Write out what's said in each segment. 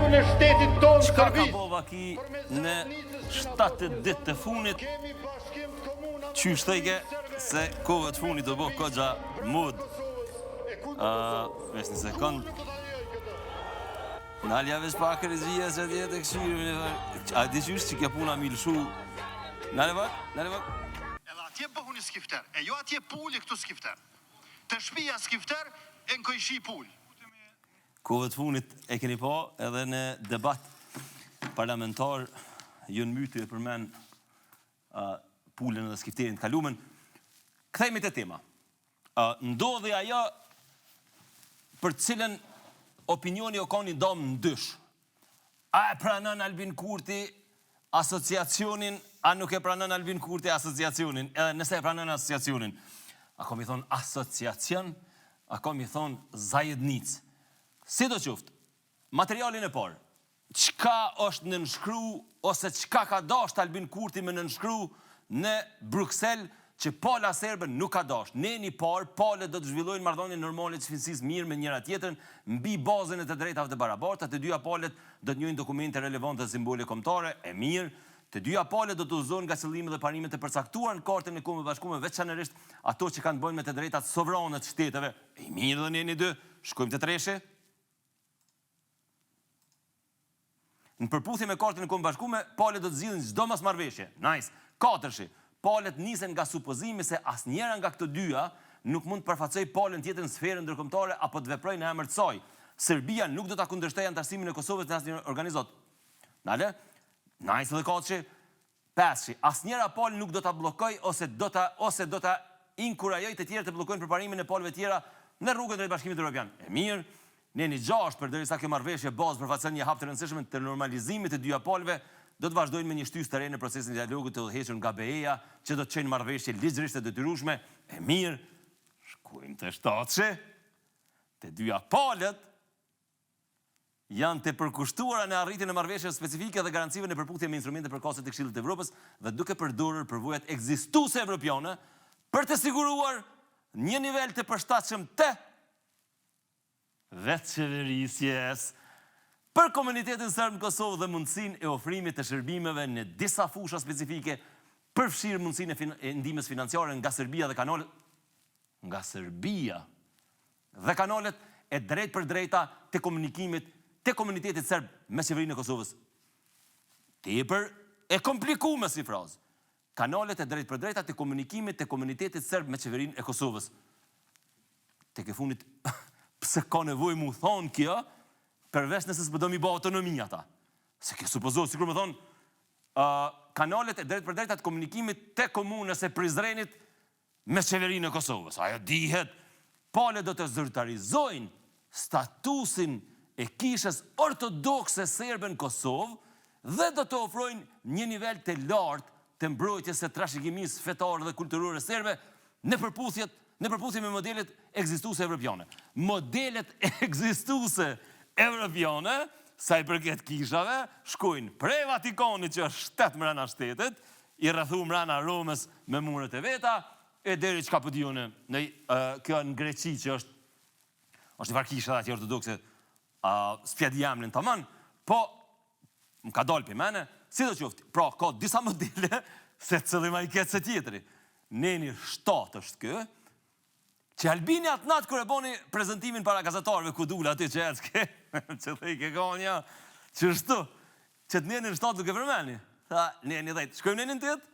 ligun e shtetit tonë Çka ka bova ki në 7 ditë të funit? Qysh thejke se kohë të funit do bo kogja mod. Vesh një sekund. Nalja vesh pak regjia që atjetë e këshyri. A di qysh që kja puna mi lëshu? Nale bak. Edhe atje bëhu një skifter, e jo atje pulli këtu skifter. Të shpia skifter, e në kojshi pull. Kohë të funit e keni pa edhe në debat parlamentar jënë myti e përmen pullin dhe skifterin të kalumen. Kthejmi të tema. Ndodhi ajo për cilën opinioni o ka një domë në dysh. A e pranon Albin Kurti asociacionin, a nuk e pranon Albin Kurti asociacionin, edhe nëse e pranon asociacionin. A kom i thonë asociacion, a kom i thonë zajednic. Si do qoftë, materialin e parë, qka është në nënshkru, ose qka ka dasht Albin Kurti me nënshkru në Bruxelles, që pala serbe nuk ka dasht. Ne një parë, pale do të zhvillojnë marrëdhënie normale të finsis mirë me njëra tjetrën, mbi bazën e të drejtave të barabarta, të dyja palet do të njojnë dokumente relevante dhe simbole kombëtare, e mirë, të dyja palet do të uzohen nga qëllime dhe parimet e përcaktuar në kartën e Kombeve të Bashkuara, veçanërisht ato që kanë bëjnë me të drejtat sovrane të shteteve. E mirë dhe ne një dy, shkojmë të treshi. Në përputhje me kartën e Kombeve të Bashkuara, palet do të zgjidhin çdo mosmarrëveshje. Nice. Katërshi. Palet nisen nga supozimi se asnjëra nga këto dyja nuk mund të përfaqësoj palën tjetër në sferën ndërkombëtare apo të veprojë në emër të saj. Serbia nuk do ta kundërshtojë antarësimin e Kosovës në asnjë organizat. Nale? Nice dhe katëshi. Pesëshi. Asnjëra palë nuk do ta bllokoj ose do ta inkurajoj të tjerë të bllokojnë përparimin e palëve tjera në rrugën drejt Bashkimit Evropian. E mirë. Ne një 6 përderisa kjo marrëveshje bazë përfaqëson një hap të rëndësishëm të normalizimit të dyja palëve. Do të vazhdojnë me një shtysë të re në procesin e dialogut të udhëhequr nga BE-ja, që do të çojnë marrëveshje ligjërisht e detyrueshme. E mirë, shkojmë të 7-shi. Të dyja palët janë të përkushtuara në arritjen e marrëveshjeve specifike dhe garancive në përputhje me instrumente përkatëse të Këshillit të Evropës dhe duke përdorur përvojat ekzistuese evropiane për të siguruar një nivel të përshtatshëm të vetëqeverisjes për komunitetin serb në Kosovë dhe mundësinë e ofrimit të shërbimeve në disa fusha specifike, përfshirë mundësinë e ndihmës financiare nga Serbia dhe kanalet e drejt për drejta të komunikimit të komunitetit serb me qeverinë e Kosovës. Tepër e komplikuar si frazë. Kanalet e drejt për drejta të komunikimit të komunitetit serb me qeverinë e Kosovës. Tek e fundit, pse ka nevojë mu thonë kjo? Përveç nëse s'po do mi bë autonomi ata. Se kjo supozohet, sikur më thonë, kanalet e drejt për drejta të komunikimit të komunës së Prizrenit me qeverinë e Kosovës. Ajo dihet, palet do të zyrtarizojnë statusin e kishës ortodokse serbe në Kosovë dhe do të ofrojnë një nivel të lartë të mbrojtjes së trashëgimisë fetare dhe kulturore serbe në përputhje me modelet ekzistuese evropiane. Modelet ekzistuese evropiane, sa i përket kishave, shkojnë prej Vatikanit që është shtet mrena shtetit, i rrethu mrena Romës me muret e veta, e deri çka po diun në kjo në Greqi që është një farë kisha aty ortodokse, spjadiamlin tamam, po më ka dalë për mene, si do qofti, pra ka disa modele se cëllima i ketë se tjetëri. Neni 7 është kë, që Albini atë natë kër e boni prezentimin para gazetarëve ku dula aty që ecke, që dhe i ke konja, që shtu, që të njenin 7 duke përmeni. Tha, njeni 10, shkojmë njenin 8?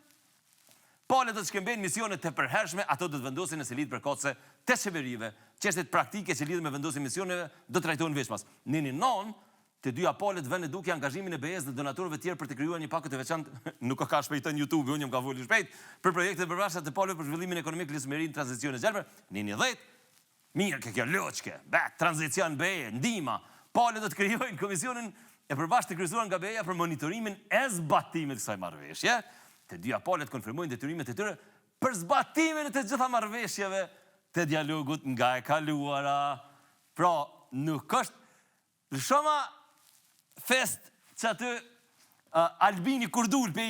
Palet do të shkëmbejnë misionet të përhershme, ato do të vendosin nëse lidh përkatëse të qeverive, çështjet praktike që lidhen me vendosjen e misioneve do të trajtohen veçmas. Njenin 9, të dyja palet vënë duke angazhimin e BE-s dhe donatorëve tjerë për të krijuar një pakët të veçantë, nuk ka shpejton YouTube, unë jam ka folur shpejt, për projekte të përvarësa të palëve për zhvillimin ekonomik, lësmërinë, tranzicionin e gjelbër. Nini 10, mirë kjo loçke, tranzicion BE, ndihma, palet do të krijojnë komisionin e përbashkët të kryesuar nga BE-ja për monitorimin e zbatimit të kësaj marrëveshje. Të dyja palet konfirmojnë detyrimet e tyre për zbatimin e të gjitha marrëveshjeve të dialogut nga e kaluara. Pra, nuk është shoma fest që aty Albini kur dul pe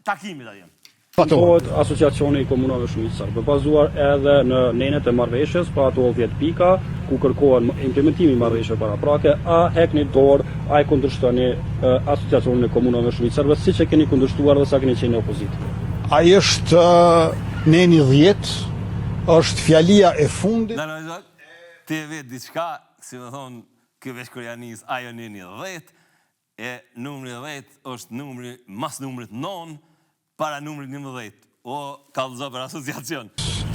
takimit atje. Bëhet asociacioni i komunave shumicë serbe, bazuar edhe në nenet e marrëveshjes, pra ato 10 pika, ku kërkohen implementimi i marrëveshjeve paraprake, a hekni dorë, a e kundërshtoni asociacionin e komunave shumicë serbe, siç e keni kundërshtuar dhe sa keni qenë në opozitë? Ai është neni 10, është fjalia e fundit. Ti e vetë diçka, si më thonë, ky veç koreanis, ajo neni 10, e numri 10 është numri, mas numrit 9, para numrit 11, o kallëzo për asociacion.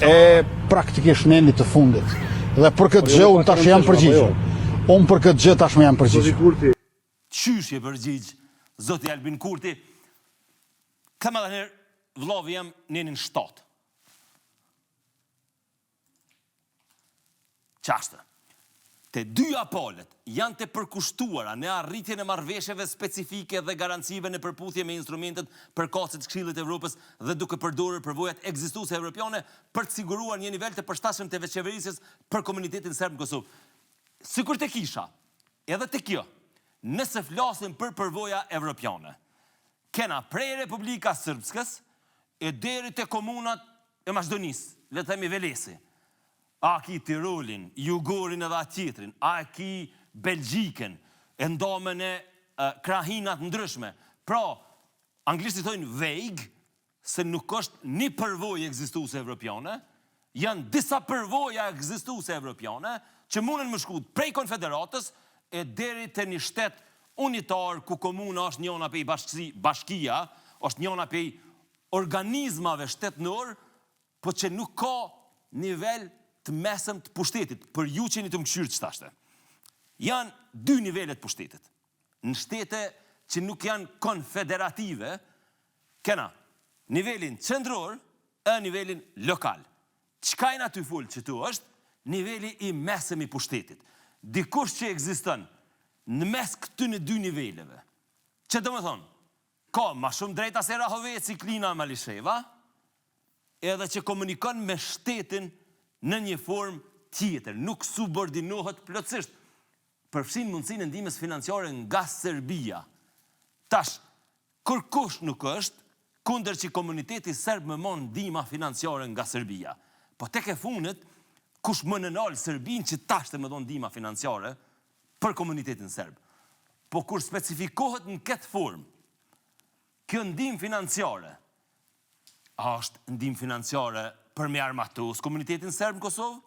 E praktikisht neni të fundit. Dhe për këtë gjë unë tash jam përgjigjur. Unë për këtë gjë tashmë jam përgjigjur. Qysh je përgjigj, zoti Albin Kurti? Them edhe herë, vllavi jam nenin 7. Qashtë. Te dyja palët janë të përkushtuara në arritjen e marrëveshjeve specifike dhe garancive në përputhje me instrumentet përkatëse të Këshillit të Evropës dhe duke përdorur përvojat ekzistuese evropiane për të siguruar një nivel të përshtatshëm të veçëverisjes për komunitetin serb në Kosovë. Sikur të kisha, edhe të kjo, nëse flasim për përvoja evropiane, kena prej Republika Srpskës e deri te komunat e Maqedonisë, le të themi Velesi. A ki Tirolin, Jugorin edhe atjetrin, a ki Belgjiken, e ndomen e krahinat ndryshme. Pra, anglisht i thojnë vague, se nuk është një përvojë ekzistuese evropiane, janë disa përvoja ekzistuese evropiane, që mundën më shku prej konfederatës e deri të një shtet unitar, ku komuna është njona pej bashkia, është njona pej organizmave shtetënor, po që nuk ka nivel të mesëm të pushtetit, për ju që një të më këshyrë që tashte. Janë 2 nivellet pushtetit. Në shtete që nuk janë konfederative, kena nivelin qendror e nivelin lokal. Qka jena të full që tu është niveli i mesëm i pushtetit. Dikush që ekziston në mes këty në 2 nivelleve, që do më thonë, ka ma shumë drejta se Rahoveci, Klina, Malisheva, edhe që komunikon me shtetin në një form tjetër, nuk subordinohet plotësisht. Përfshin mundësinë e ndihmës financiare nga Serbia. Tash, kërkush nuk është kundër që komuniteti serb më mon ndihma financiare nga Serbia. Po tek e fundit, kush më nënal Serbin që tash të më don ndihma financiare për komunitetin serb. Po kur specifikohet në këtë formë, kjo ndihmë financiare, a është ndihmë financiare për me armatus komunitetin serb në Kosovë,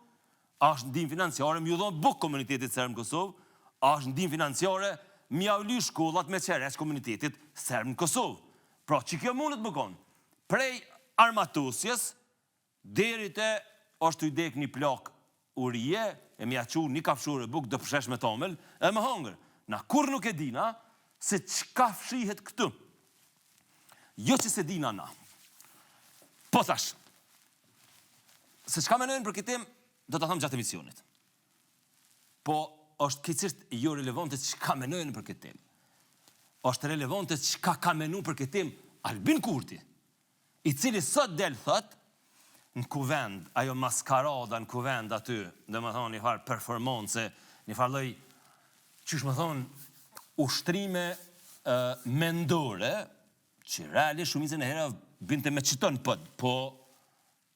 a është ndihmë financiare me ju dhon buk komunitetit serb në Kosovë, a është ndihmë financiare me ja uly shkollat me qereq komunitetit serb në Kosovë. Pra, që kjo mundet më konë, prej armatusjes, deri te është të idek një plak urije, e me ja qu një kafshur e buk dë përshesh me tomel, e më hongër. Na kur nuk e dina, se qka fshihet këtu. Jo që se dina na. Po thash, se qka menojnë për këtë tem, do të thamë gjatë emisionit. Po, është këtësisht jo relevante qka menojnë për këtë tem. Është relevante qka ka menu për këtë tem Albin Kurti, i cili sot del thot, në kuvend, ajo maskarada në kuvend aty, dhe më thonë një farë performance, një farë loj, qysh më thonë, ushtrime mendore, që realisht shumicën e hera binte me qiton pëd, po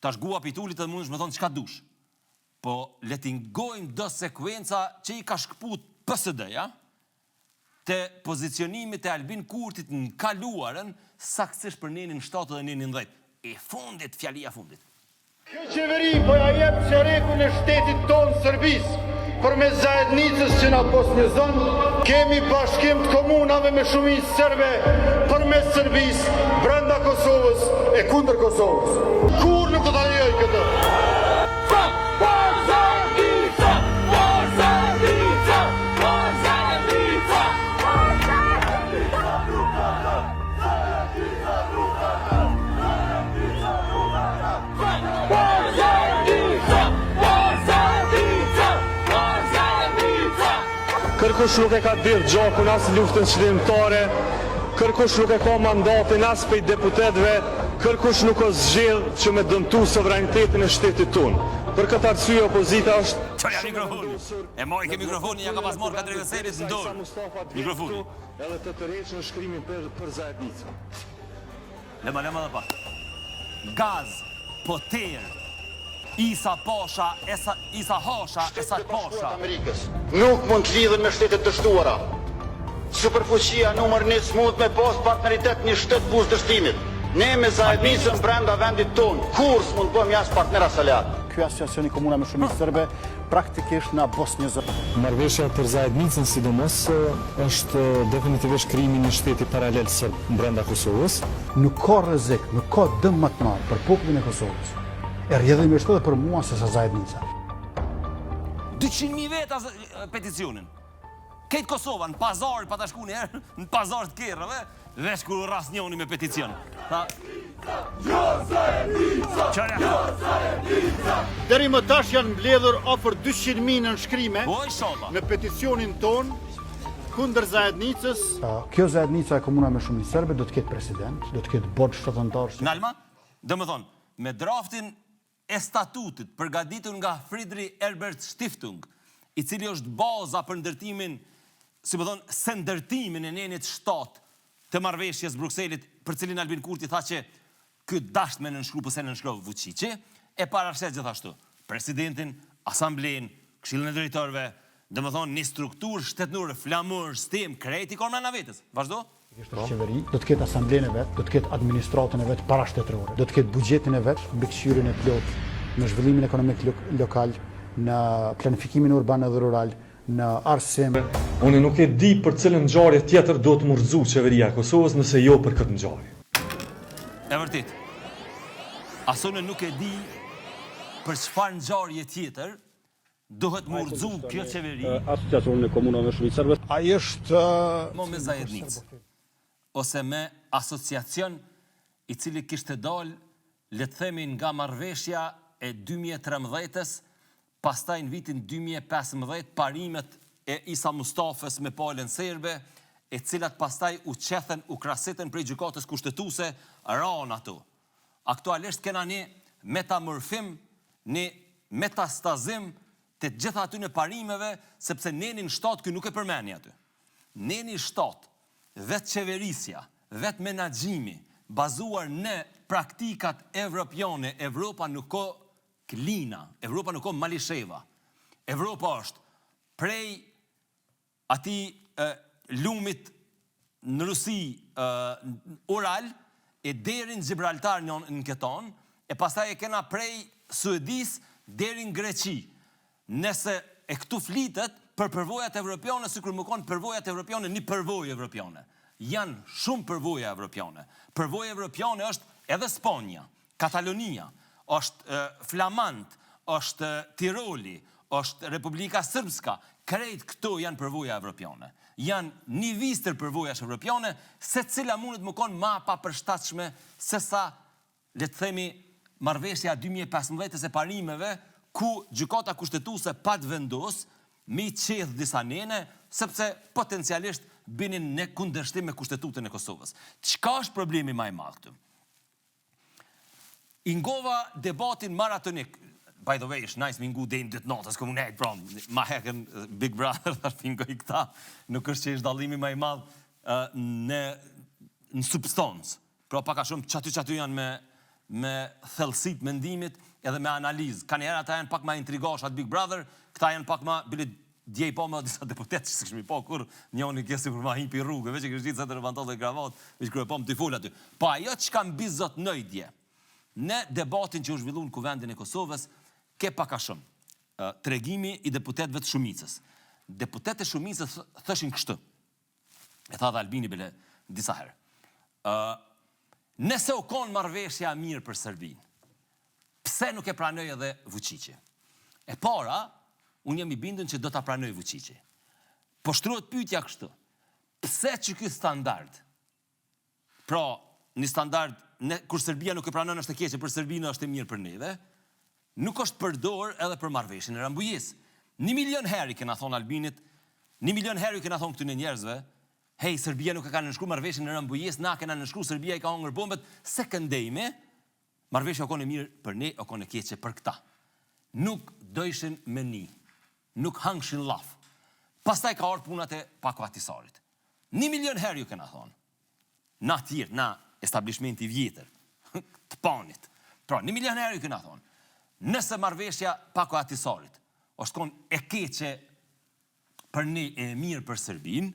tash gua pitullit edhe mundesh me thonë qka dush. Po letingojmë do sekuenca që i ka shkput PSD-ja, të pozicionimit e Albin Kurtit në kaluarën, saktësisht për nenin 7 dhe nenin 10. E fundit, fjalia fundit. Kjo qeveri po ja jep çerekun e shtetit tonë Serbis, për me zajednicës që na posnjëzon, kemi bashkim të komunave me shumicë serbe për me Serbis, brenda Kosovës e kundër Kosovës. Kur nuk do ta lejoj këtë? Kërkush nuk e ka dirë gjakun as luftën qëllimtare, kërkush nuk e ka mandatin as pej deputetëve, kërkush nuk o zgjedh që me dëmtu sovranitetin e shtetit tonë. Për këtë arsye opozita është... Qoja mikrofoni, e moj ke mikrofoni, ja ka pas morë 4 veserit në dorë. Mikrofoni. Edhe të tërheqë në shkrimin për zajednicën. Lema dhe pak. gaz, poter, Isa Pasha, Isa Hasha, Esad Pasha. Amerikës nuk mund të lidhen me shtetet të shtuara. Superfuqia numër 1 mund me pas partneritet një shtet buzë dështimit. Ne me zajednicën brenda vendit tonë, kur s'mund të bëjmë jashtë partnera salat. Ky asociacioni komuna me shumicë serbe praktikisht na bosnjëzon. Marrëveshja për zajednicën sidomos është definitivisht krijimi një shteti paralel serb brenda Kosovës. Nuk ka rrezik, nuk ka dëm më të madh për popullin e Kosovës. E rrjedhimisht edhe për mua se sa zajednica. 200.000 veta peticionin. Këtë Kosova, në pazar, pa ta shku njerë, në pazar të kerrave, veç ku ras njoni me peticion. Tha... Deri më tash janë mbledhur afër 200.000 nënshkrime Oj, shaba. në peticionin ton kundër zajednicës. Kjo zajednica e komuna me shumicë serbe do të ketë president, do të ketë bord shtatëntar. Nalma, dhe më thonë, me draftin e statutit përgatitur nga Friedrich Herbert Stiftung, i cili është baza për ndërtimin, si më thonë, se ndërtimin e nenit 7 të marrëveshjes Brukselit, për cilin Albin Kurti tha që këtë dasht me nënshkru pëse nënshkru Vučići, e parashtet gjithashtu presidentin, asamblen, këshillën e drejtorëve, dhe më thonë, një strukturë shtetënore, flamur, stem, krejti korma në vetës. Vazhdo? Kështë qeveri, do të ketë asamblen e vetë, do të ketë administratën e vetë parashtetërore, do të ketë buxhetin e vetë, mbikëqyrjen e plot në zhvillimin ekonomik lokal, në planifikimin urban dhe rural, në arsim. Unë nuk e di për cilën ngjarje tjetër do të murzu qeveria e Kosovës nëse jo për këtë ngjarje. E vërtit. Asone nuk e di për çfarë ngjarje tjetër duhet murzu kjo qeveri. Asociacioni e komunave me shumicë serbe. Ai është Mo me zajednicë. Ose me asociacion i cili kishte dalë, le të themi nga marrëveshja e 2013-s, pastaj në vitin 2015 parimet e Isa Mustafës me palën serbe, e cilat pastaj u qethen, u krasitën prej gjykatës kushtetuese, ran ato. Aktualisht kena një metamorfim, një metastazim të gjitha aty në parimeve, sepse nenin 7 kë nuk e përmeni aty. Neni 7, vetë qeverisja, vetë menaxhimi, bazuar në praktikat evropiane, Evropa nuk ka klina, Evropa nuk ka malisheva. Evropa është prej ati lumit në Rusi Ural, e deri në Gibraltar në këton, e pastaj e kena prej Suedis deri në Greqi. Nëse e këtu flitet për përvojat evropiane, sikur më konë përvojat evropiane një përvojë evropiane. Janë shumë përvoja evropiane. Përvoja evropiane është edhe Spanja, Katalonia, është Flamand, është Tiroli, është Republika Srpska. Krejt këto janë përvoja evropiane. Janë një vistër përvojash evropiane, se cila mundet më konë ma pa përshtatshme se sa, le të themi, marrëveshja 2015 e parimeve, ku gjykata kushtetuese pa të vendos, mi qedh disa nene, sepse potencialisht binin në kundërshtim me kushtetutën e Kosovës. Çka është problemi më i madh këtu? Ingova debatin maratonik. By the way, është nice me ngu dejnë 2 natës, këmë nejtë pra, ma heken Big Brother, thash pingoj këta, nuk është që është dallimi më i madh në substancë. Pra paka shumë qatu janë me thellësit mendimit edhe me analizë. Ka njerë ata janë pak ma intrigash atë Big Brother, këta janë pak ma bilit djej po me disa deputet që së këshmi po, kur njoni kjesi kur ma hipi rrugë, veç e kështë ditë se të rëvantot dhe kravat, veç kërë po më t'i full aty. Pa ajo që kam bizot nëjdje, në debatin që u zhvillu në kuvendin e Kosovës, ke paka shumë tregimi i deputetëve të shumicës. Deputetët e shumicës thëshin kështu, e tha dhe Albini bile disa herë. Nëse u konë marrëveshja mirë për Serbinë, pse nuk e pranoj edhe Vučići? E para, unë jam i bindën që do ta pranoj Vučići. Po shtrohet pyetja kështu. Pse që ky standard? Pra, një standard, kur Serbia nuk e pranon është e keqe, për Serbinë është e mirë për neve, nuk është përdor edhe për marrëveshjen e Rambujës. 1 milion herë kena thonë Albinit, 1 milion herë kena thonë këtyne njerëzve, hej, Serbia nuk e ka nënshkru marrëveshjen e Rambujës, na kena nënshkru, Serbia i ka hongër bombet, se këndejme, marrëveshja o kone mirë për ne, o kone keqe për këta. Nuk dojshin me ni, nuk hangshin laf. Pastaj ka orë punat e Pakuatisarit. 1 milion herë ju kena thonë. Na tjirë, na establishmenti vjetër, të panit, Pra, 1 milioner i këna thonë, nëse marrëveshja pako atisarit, është konë e keqe për ne e mirë për Serbin,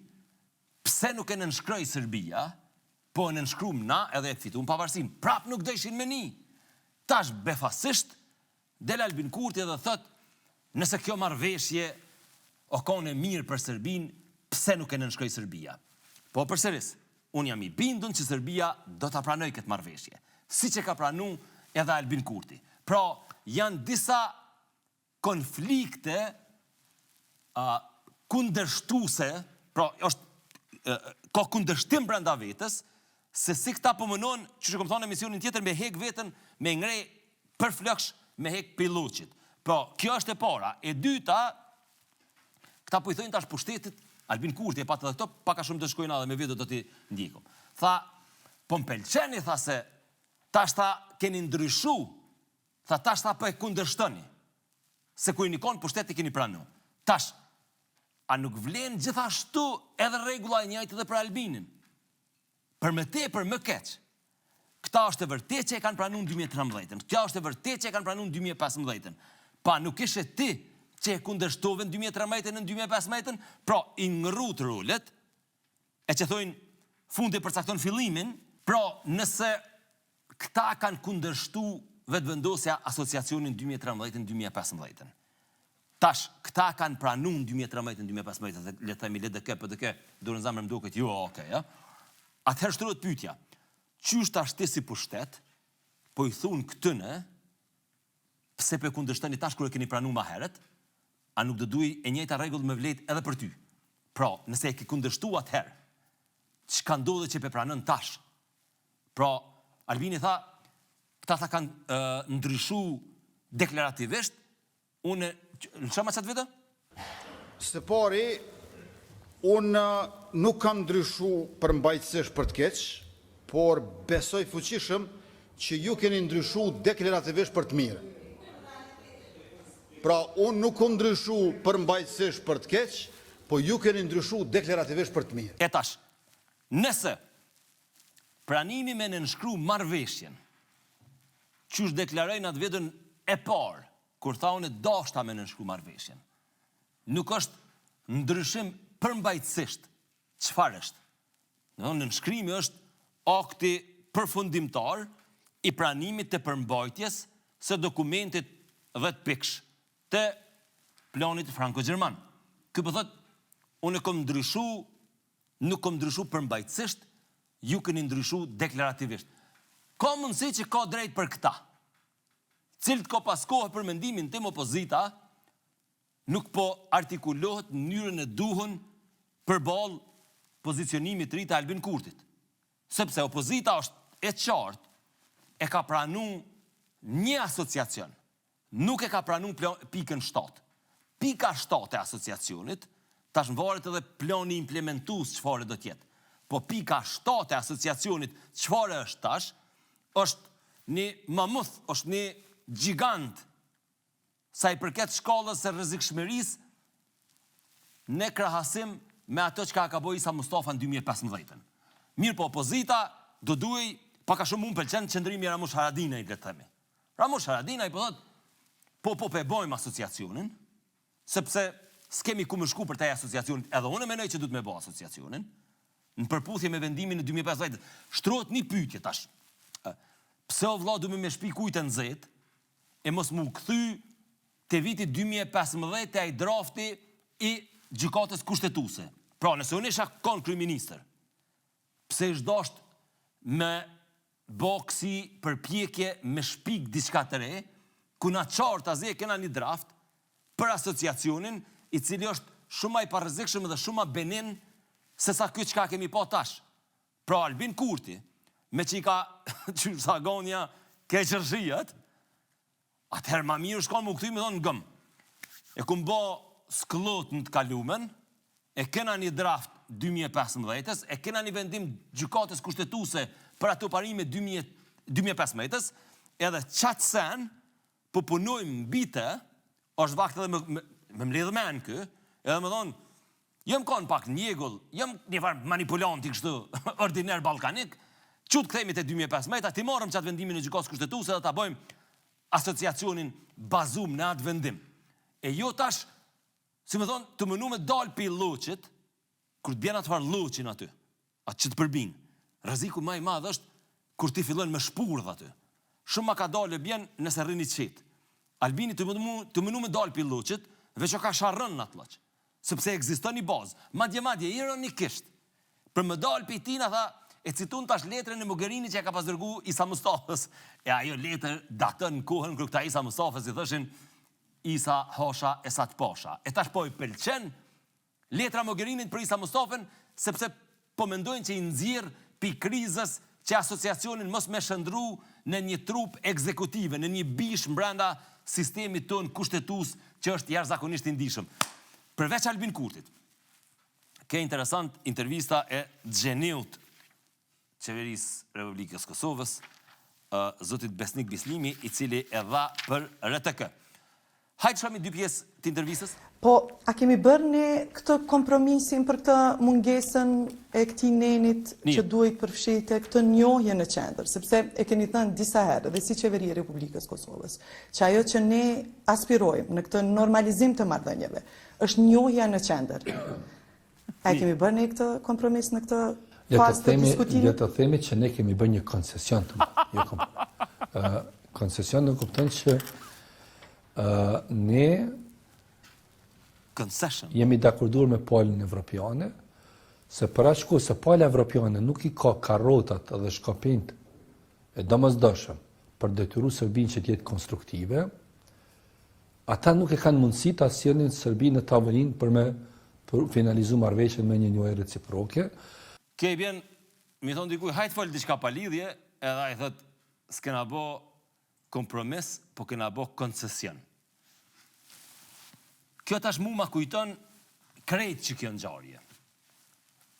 pse nuk e nënshkroj Serbia, po e nënshkrum na edhe e fitum pavarësim. Prap nuk dëshin me ni. Tash befasisht, del Albin Kurti edhe thët, nëse kjo marrëveshje o konë e mirë për Serbin, pse nuk e nënshkroj Serbia. Po përsëris, unë jam i bindun që Serbia do të pranoj këtë marrëveshje, si që ka pranu edhe Albin Kurti. Pra, janë disa konflikte kundërshtuse, pra, ka kundërshtim brenda vetës, se si këta pëmënon, që kom thonë emisionin tjetër, me hek vetën, me ngrej për flëksh, me hek piluqit. Pra, kjo është e para. E dyta, këta po i thojnë tash pushtetit, Albin Kurti e patë dhe këto, paka shumë të shkojnë edhe me video do t'i ndikom. Tha, po m'pelqeni, tha se, tash tha keni ndryshu, tha tash tha po e kundërshtoni, se ku i nikon pushteti keni pranu. Tash, a nuk vlen gjithashtu edhe regula e njajtë dhe për Albinin? Për më te, për më keq. Këta është e vërtet që e kanë pranu në 2013, këta është e vërtet që e kanë pranu në 2015. Pa nuk ishe ti që e kundërshtove në 2013 në 2015, pra i ngërrut rullet, e që thojnë fundi përcakton fillimin, pra nëse këta kanë kundërshtu vetëvendosja asociacionin 2013-2015. Tash, këta kanë pranu në 2013-2015, le themi, le dhe ke, do në zamër më duket, jo, okej, ja? Atëherë shtërët pyetja, qysh tash ti si pushtet, po i thunë këtëne, pse pe kundërshtoni tash kur e keni pranu ma heret, a nuk do duj e njëjta rregull me vlet edhe për ty. Pra, nëse e ke kundërshtu atëherë, çka ndodhe që pe pranën tash? Pra, Albini tha, këta tha kanë ndryshu deklarativisht, unë, në shama qatë vete? Së pari, unë nuk kam ndryshu përmbajtësisht për të keq, por besoj fuqishëm që ju keni ndryshu deklarativisht për të mirë. Pra, unë nuk kam ndryshu përmbajtësisht për të keq, po ju keni ndryshu deklarativisht për të mirë. E tash, nëse pranimi me nënshkru marrëveshjen, qysh deklarojnë atë vetën e parë, kur tha unë dashta me nënshkru marrëveshjen, nuk është ndryshim përmbajtësisht, çfarë është? Nënshkrimi është akti përfundimtar i pranimit të përmbajtjes së dokumentit 10 pikësh të planit franko-gjerman. Ky po thot, unë kom ndryshu, nuk kom ndryshu përmbajtësisht, ju keni ndryshu deklarativisht. Ka mundësi që ka drejt për këta. Cilët ka paskohet për mendimin tim opozita, nuk po artikulohet në mënyrën e duhur përballë pozicionimit të ri të Albin Kurtit. Sepse opozita është e qartë, e ka pranu një asociacion, nuk e ka pranu pikën 7. Pika 7 e asociacionit, tash varet edhe plani implementues çfarë do të jetë. Po pika 7 e asociacionit, çfarë është tash, është një mamuth, është një gjigant, sa i përket shkallës së rrezikshmërisë në krahasim me ato që ka bëjë Isa Mustafa në 2015. Mirë po opozita do duhej, paka shumë unë pëlqen qëndrimi i Ramush Haradinaj, le të themi. Ramush Haradinaj po thot, po e bojmë asociacionin, sepse s'kemi ku më shku për taj asociacionit, edhe unë menoj që du të me bo asociacionin, në përputhje me vendimin në 2015. Shtrohet një pyetje tash. Pse o vlla du me shpi kujtë në zet, e mos mu këthy të viti 2015 të ai drafti i gjykatës kushtetuese. Pra, nëse unë isha kon kryeministër, pse është dasht me boksi përpjekje me shpik diçka të re, ku na qartë azi e kena një draft për asociacionin, i cili është shumë i parrezikshëm dhe shumë benin se sa kjo çka kemi pa tash. Pra Albin Kurti, me që i ka sagonja keqërshijet, atëherë ma mirë shkon më këty me thonë gëm. E kum bo sklot në të kalumen, e kena një draft 2015, e kena një vendim gjykatës kushtetuese për ato parime 2015, edhe qatë sen, po punojmë mbite, është vakt edhe me mledhë men kë, edhe me thonë, jem konë pak njegull, jem një farë manipulanti kështu, ordiner balkanik, Çu të kthehemi te 2015, ti marrëm çat vendimin e gjykatës kushtetuese dhe ta bëjmë asociacionin bazum në atë vendim. E jo tash, si më thonë, të mënu me dal pi lloçit, kur të bjen atë farë lloçin aty, atë që të përbin. Rreziku më i madh është kur ti fillon me shpurdh aty. Shumë ma ka dalë bjen nëse rrini qit. Albini të mënu me dal pi lloçit, veç o ka sharrën në atë lloç. Sepse ekziston një bazë. Madje ironikisht, për më dal pi tina tha, e citun tash letrën e Mogherini që e ka pas dërgu Isa Mustafës. E ajo letër datën në kohën kër këta Isa Mustafës i thëshin Isa Hasha Esat Pasha. E tash po i pëlqen letra Mogherinit për Isa Mustafën, sepse po mendojnë që i nxjerr pi krizës që asociacionin mos me shëndru në një trup ekzekutive, në një bish mbrenda sistemit ton kushtetues që është jashtëzakonisht i ndihshëm. Përveç Albin Kurtit, ke interesant intervista e Xheniut, Qeverisë Republikës Kosovës, zotit Besnik Bislimi, i cili e dha për RTK. Hajtë shohim 2 pjesë të intervistës. Po, a kemi bërë ne këtë kompromisin për këtë mungesën e këtij nenit që duhet përfshite këtë njohje në qendër, sepse e keni thënë disa herë dhe si Qeveria e Republikës Kosovës, që ajo që ne aspirojmë në këtë normalizim të marrëdhënieve është njohja në qendër. A kemi bërë ne këtë kompromis në këtë fazë të diskutimit? Le të themi që ne kemi bërë një koncesion të më. Koncesion në kupton që ne jemi dakorduar me palën evropiane, se për aq kohë se pala evropiane nuk i ka karrotat dhe shkopinjt e domosdoshëm për detyru Serbinë që të jetë konstruktive, ata nuk e kanë mundësi ta sjellin Serbinë në tavolinë për finalizu marrëveshjen me një njohje reciproke. Ke bjen, mi thonë dikuj, hajtë folë diçka pa lidhje, edhe ai thot, s'kena bo kompromis, po kena bo koncesion. Kjo tash mu ma kujton krejt që kjo ngjarje.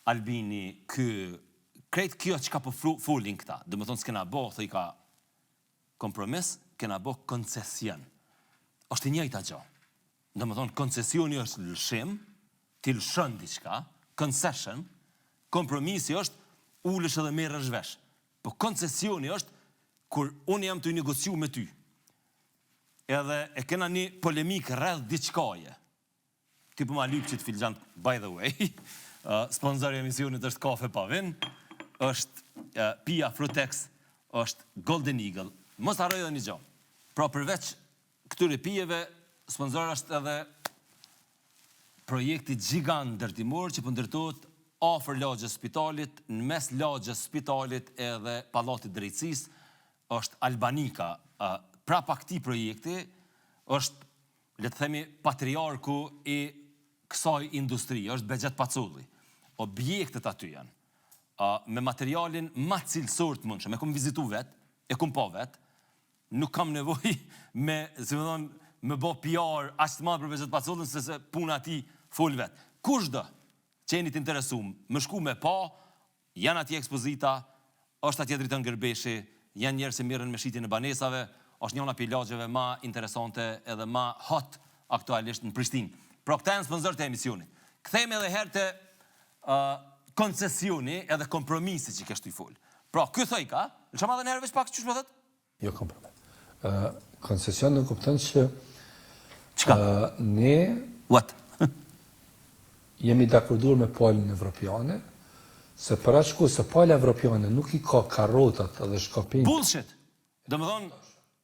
Albini, krejt kjo që ka po folin këta. Dhe më thonë s'kena bo, thë i ka kompromis, kena bo koncesion. Është i njëjta gjë. Dhe më thonë koncesioni është lëshim, ti lëshën diçka, concession, kompromisi është ulesh edhe merresh vesh. Po koncesioni është kur unë jam të negociu me ty. Edhe e kena një polemik rreth diçkaje. Ti po ma lyp që të filxant, by the way, sponsori e emisionit është Kafe Pavin, është Pia Frutex, është Golden Eagle. Mos harroj edhe një gjë. Pra përveç këtyre pijeve, sponsor është edhe projekti gjigant ndërtimor që po ndërtohet afër lagjës spitalit, në mes lagjës spitalit edhe pallatit drejtësisë, është Albanika. Prapa këtij projekti është, le të themi, patriarku i kësaj industri, është Bexhet Paculli. Objektet aty janë, me materialin ma cilësor të mundshëm. E kom vizitu vetë, e kom pa vetë, nuk kam nevojë me, si më thonë, me bo PR aq të madh për Bexhet Pacullin, se puna ati fol vetë. Kushdo që jeni të interesuar, më shku me pa, janë atje ekspozita, është atje Driton Gërbeshi, janë njerëz që mirën me shitjen e banesave, është njëna prej lagjeve më interesante edhe më hot aktualisht në Prishtinë. Pra këta janë sponsorët e emisionit. Kthehemi edhe herë te koncesioni edhe kompromisi që kështu i fol. Pra, ky thoj ka, në çama edhe herë veç pak çush më thot? Jo kompromis. Koncesion në kupton që çka? Ne What? Jemi dakorduar me palën evropiane, se për aq kohë se pala evropiane nuk i ka karrotat dhe shkopinjt. Bullshit. Domethënë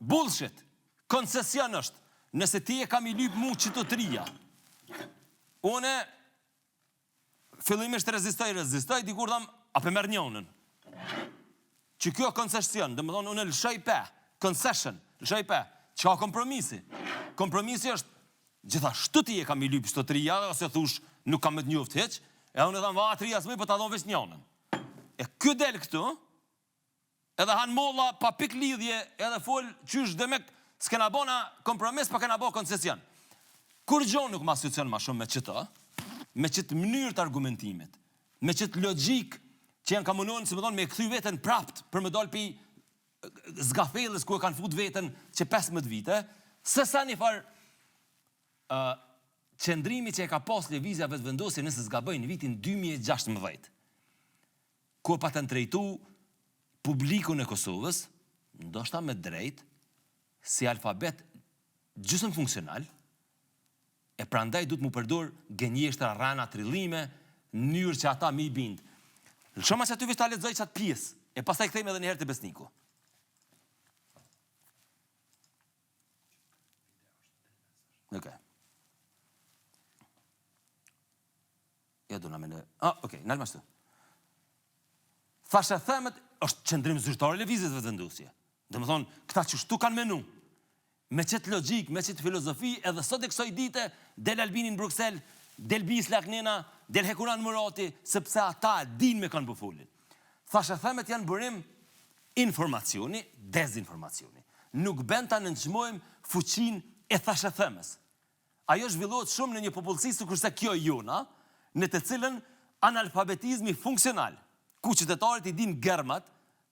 bullshit. Koncesion është. Nëse ti e kam i lyp mu qitotëria, une fillimisht rezistoj, dikur tham, ape merr njonën. Që kjo koncesion, domethënë unë lëshoj pe, concession, lëshoj pe, çka kompromisi? Kompromisi është gjithashtu ti e kam i lyp qitotëria, ose thush nuk kam me të njoft hiç, e unë tham atëria s'më po ta dhon veç njonën. E ky del këtu, edhe han molla pa pik lidhje, edhe fol qysh dhe me s'kena bona kompromis, pa kena bo koncesion. Kur gjo nuk ma asocion ma shumë me qëtë mënyrë të argumentimit, me qëtë logjik që janë kamunon, si më thonë, me këthy veten prapt për më dal pi zgafelës ku e kanë fut veten që 15 vite, se sa një farë qëndrimi që e ka pas lëvizja vetëvendosje nëse zgaboj në vitin 2016, ku e patën trejtu publikun e Kosovës, ndoshta me drejt, si alfabet gjysmë funksional, e prandaj du të mu përdor gënjeshtra, rana, trillime, në mënyrë që ata mi bind. Lëshoma që aty vishë ta lexoj qatë pjesë, e pastaj kthejmë edhe njëherë të besniku. Okej. Ja do na me në... okej, nalë ma shtu. Thashe themet, është qëndrim zyrtare lëvizjes vetëvendosje. Dhe më thonë, këta që shtu kanë menu, me qëtë logik, me qëtë filozofi, edhe sot e kësoj dite, del Albini në Bruxelles, del Bis Laknena, del Hekuran Murati, sepse ata din me kanë pëfullin. Thashe themet janë bërim informacioni, dezinformacioni. Nuk ben ta nënçmojmë fuqin e thashe themes. Ajo zhvillohet shumë në një popullsi si kurse kjo jona, në të cilën analfabetizmi funksional, ku qytetarit i din gërmat,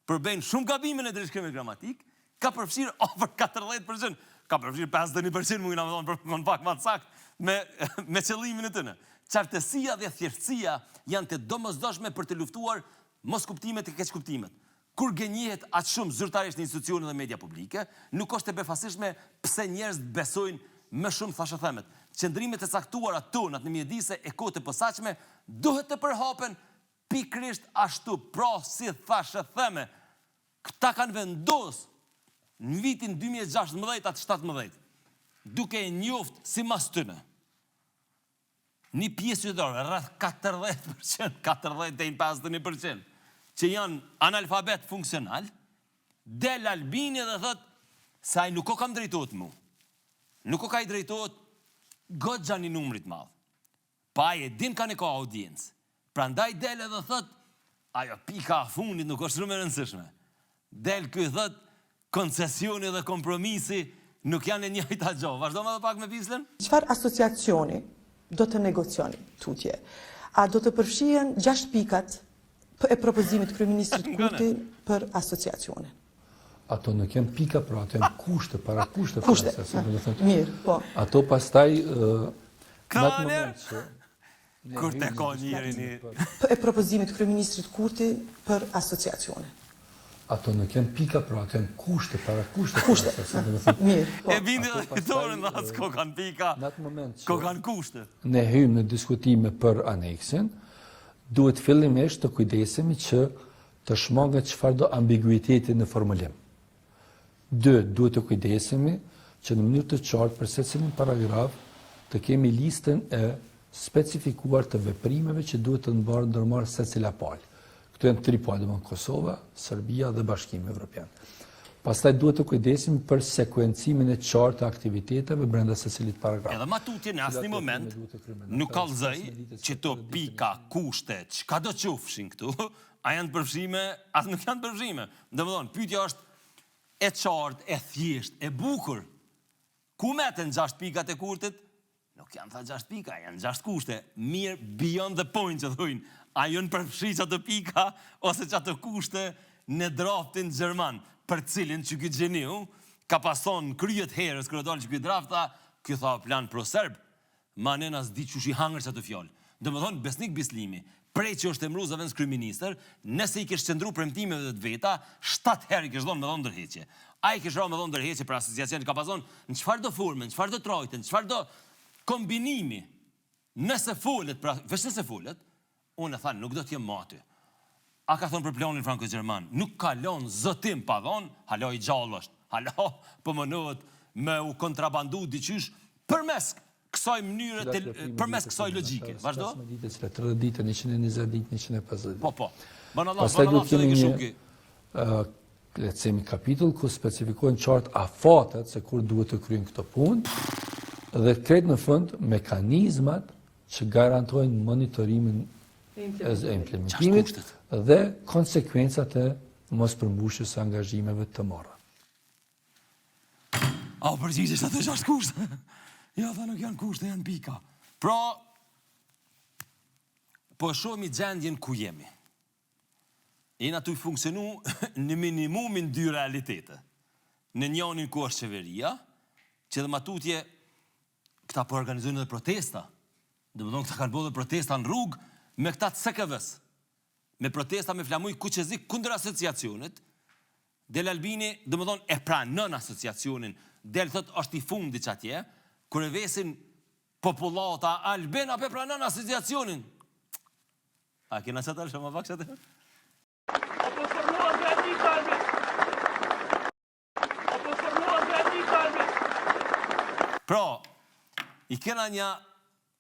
përbejnë shumë gabime në drejtshkrimin gramatik, ka përfshirë over 40%, ka përfshirë 51%, më nga me thonë për pak më të sakt, me qëllimin e tëne. Qartësia dhe thjeshtësia janë të domosdoshme për të luftuar mos kuptimet e keq kuptimet. Kur gënjehet atë shumë zyrtarisht në institucione dhe media publike, nuk është e befasishme pse njerëz besojnë më shumë thashë themet. Qëndrimet e caktuara tonat në mjedise e kohët e posaçme duhet të përhapen pikrisht ashtu, pra si thashë theme. Këta kanë vendos në vitin 2016-17, duke e njoft si mas tëne. Një pjesë qytetare, rreth 40%, 40-51%, që janë analfabet funksional, del Albini dhe thët, se aj nuk o kam drejtojt mu. Nuk o ka i drejtojt goxha një numrit madh. Pa e din ka në ka audiencë. Pra ndaj del edhe thët, ajo pika a fundit nuk është shumë e rëndësishme. Del këj thët, koncesioni dhe kompromisi nuk janë e njëjta gjë. Vazhdo më dhe pak me Bislën? Çfarë asociacioni do të negocioni tutje? A do të përfshihen 6 pikat e propozimit kryeministrit Kurti për asociacionin? Ato nuk janë pika, pra ato janë kushte, para kushte. Kushte, mirë, po. Ato pastaj, në atë moment që... Kur te ka njëri një... E propozimit kryeministrit Kurti për asociacionin? Ato nuk janë pika, pra ato janë kushte, para kushte. Kushte, mirë, po. E bindi dhe fitorën dhe atë ko kanë pika, ko kanë kushte. Ne hymë në diskutime për aneksin, duhet fillimisht të kujdesemi që të shmanget çfarë do ambiguiteti në formulim. 2. Duhet të kujdesemi që në mënyrë të qartë për secilin paragraf të kemi listën e specifikuar të veprimeve që duhet të ndërmarrë secila palë. Këto janë 3 palë, domethënë Kosova, Serbia dhe Bashkimi Evropian. Pastaj duhet të kujdesemi për sekuencimin e qartë të aktiviteteve brenda secilit paragraf. Edhe matutje në asnjë moment nuk kallëzoj që to pika, kushte, çka do qofshin këtu, a janë përfshime, as nuk janë përfshime. Domethënë, pyetja është e qartë, e thjesht, e bukur. Ku meten 6 pikat e Kurtit? Nuk janë tha 6 pika, janë 6 kushte. Mirë, beyond the point që thujnë. A jënë përfshi që ato pika, ose që ato kushte në draftin Gjerman, për cilin që këtë gjeniu, ka pason kryet herës, kërë dalë që këtë drafta, këtë tha plan pro-serb, ma nëna s'di që shi hangër që ato fjallë. Dhe më thonë, Besnik Bislimi, prej që është emru zëvendës kryeministër, nëse i kishë qëndru premtimeve dhe të veta, 7 herë i kishë dhonë me dhonë ndërheqje. A i kishë me dhonë ndërheqje për asociacion që ka pason, në qëfar do formen, në qëfar do trojten, në qëfar do kombinimi, nëse folet, pra, veç nëse folet, unë e thanë, nuk do t'jem maty. A ka thonë për planin franko-gjerman, nuk ka lonë zëtim pa dhonë, halo i gjallë është, halo pëmënohet me u kontrabandu diqysh, përmes kësaj mënyre, përmes kësaj logjike. Vazhdo? 30 ditë, 120 ditë, 150 ditë. Po. Pastaj do të kemi një, lecemi kapitull, ku specifikojnë qartë afatet se kur duhet të kryjnë këto punë, dhe kretë në fund mekanizmat që garantojnë monitorimin e implementimit dhe konsekvencat e mos përmbushjes së angazhimeve të marra. A u përgjigjesh ato 6 kushte? Ja, tha nuk janë kushte, janë pika. Pra, po shohim i gjendjen ku jemi. Jena tu i funksionu në minimumin 2 realitete. Në njonin ku është qeveria, që dhe matutje këta po organizojnë dhe protesta. Dhe më thonë këta kanë bërë dhe protesta në rrugë me këta të sekëvës. Me protesta me flamuj kuqezik kundër asociacionit, Del Albini, dhe më thonë, e pranon asociacionin, del thot është i fundi që atje, kër e vesin populata, Albin ape pranon asociacionin. A kena që tërë shumë pak që të? Pra, i kena një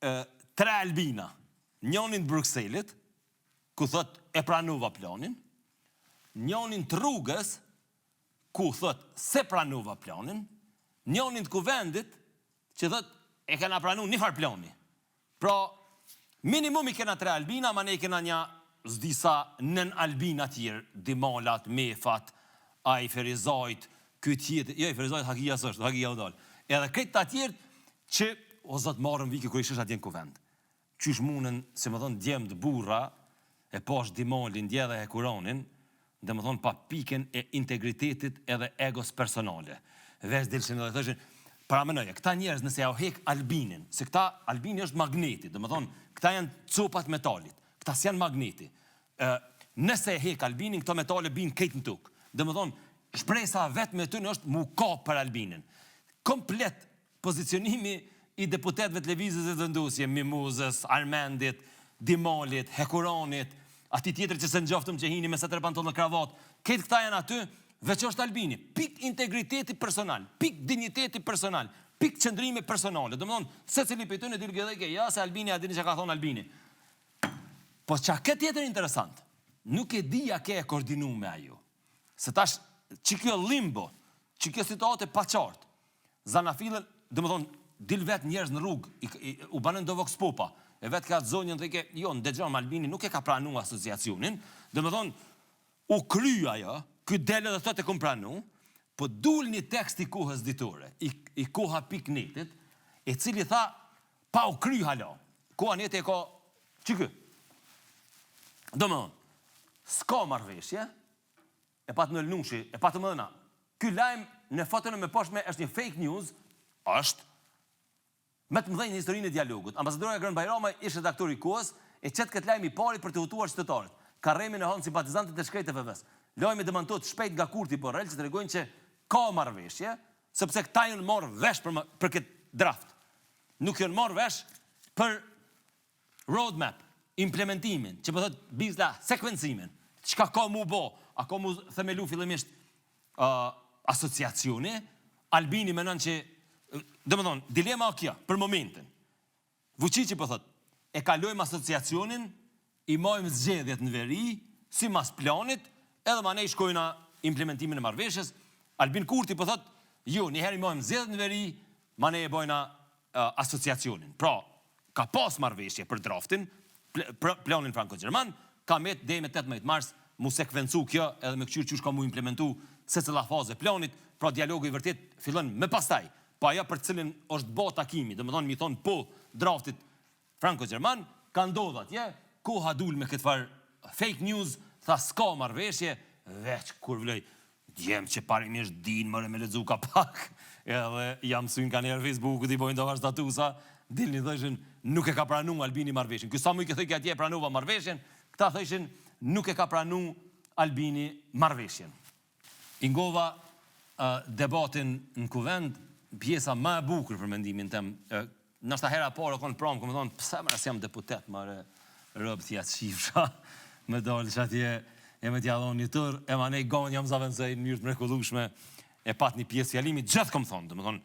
3 Albina, njonin të Bruxellit, ku thot e pranuva planin, njonin të Rrugës, ku thot se pranuva planin, njonin të Kuvendit, që thot e kena pranu një farë plani. Pra, minimum i kena 3 Albina, ma ne i kena një zdisa nën Albina tjerë, Dimalat, Mefat, a i Ferizajt, këtë tjetë, jo i Ferizajt Hakia sështë, Hakia u dalë. Edhe këtë të tjerë që, o zëtë marën viki kër i shështë atje në Kuvend. Qysh munën, se më thonë djemë të burra, e pash Dimalin, dje dhe e Kuranin, dhe më thonë pa piken e integritetit edhe egos personale. Vesh dilëshin edhe thëshin, para mënëje, këta njerëz nëse ja o hek Albinin, se këta Albini është magneti, dhe më thonë, këta janë copat metalit, këta s'janë magneti. Nëse e hek Albinin, këto metale binë kejtë në tukë. Dhe më thonë, shpresa vetë me të në është mu ka për Albinin. Komplet pozicionimi i deputetve të Levizës e të ndusje, Mimuzës, Armendit, Dimalit, Hekuranit, ati tjetër që se në gjoftëm që hini me se pantollë në kravat, këtë këta janë aty, veç është Albini, pik integriteti personal, pik digniteti personal, pik qëndrimi personale. Dhe më thonë, se cili për të në dilgë dhe ke, ja, se Albini a dini që ka thonë Albini. Po që këtë tjetër interesant, nuk e dija ke e koordinu me ajo. Se tash, që kjo limbo, që kjo situate pa qartë, zanafilën, dhe më thonë, dil vetë njerëz në rrugë, u banën do vox popa, e vetë ka të zonjën dhe ke, jo, në dëgjëm Albini nuk e ka pranu asociacionin, dhe më thonë, u krya jo, këtë dele dhe thot e kom pranu, po dul një tekst i kohës ditore, i koha piknetit, e cili tha, pa u kry hala, koha njete e ka, që kë? Dhe më thonë, s'ka marveshje, e pa të në lënushi, e pa të më dhëna, ky lajmë në fotën e me poshme është një fake news, është, me të mëdhenjë në historinë e dialogut. Ambasadorja Grën Bajrama ishte redaktor i kohës, e qëtë këtë lajmë i parit për të hutuar qytetarët. Karremi në honë simpatizantët e shkrejt e FVS. Lajmi demantohet shpejt nga Kurti Borrell, që të regojnë që ka marrëveshje, sepse këta jënë marrë vesh për këtë draft. Nuk jënë marrë vesh për roadmap, implementimin, që për thëtë bizla sekvencimin, qka ka mu bo, a ka mu themelu fillimisht asociacioni, Albini menon që, dhe më thonë, dilema o kja, për momentin. Vučići për thëtë, e kalojmë asociacionin, i mojmë zgjedhjet në veri, si mas planit, edhe ma ne i shkojna implementimin e marrëveshjes. Albin Kurti për thëtë, jo, njëherë i mojmë zgjedhjet në veri, ma ne e bojna asociacionin. Pra, ka pas marrëveshje për draftin, planin franko-gjerman, ka met dhe me 18 mars, mu sekvencu kjo, edhe me këqyrë qysh ka mu implementu se cila faze planit, pra dialogu i vërtet fillon me pastaj, pa aja për cilin është bo takimi, dhe më thonë, mi thonë, po, draftit franko-gjerman, ka ndodhë atje, koha dul me këtë farë fake news, tha s'ka marrëveshje, veç kur vlej, djemë që parimisht din mëre me ledzu ka pak, edhe jam syn ka njerë Facebookut i bojnë dovar statusa, dilni thëshin, nuk e ka pranu Albini marrëveshjen. Kësa mu i këthej atje e pranuva marrëveshjen, këta thëshin, nuk e ka pranu Albini marrëveshjen. Ingova debatin në Kuvend, pjesa ma e bukur për mendimin tem, nështë hera parë, konë pramë, këmë thonë, pëse mërë si jam deputet, mërë rëbë thja të shifësha, me dalë që atje, e me t'ja dhonë një tërë, e ma nej gonë jam zavenzej në njërë të mrekullushme, e pat një pjesë fjalimit, gjithë këmë thonë, dhe më thonë,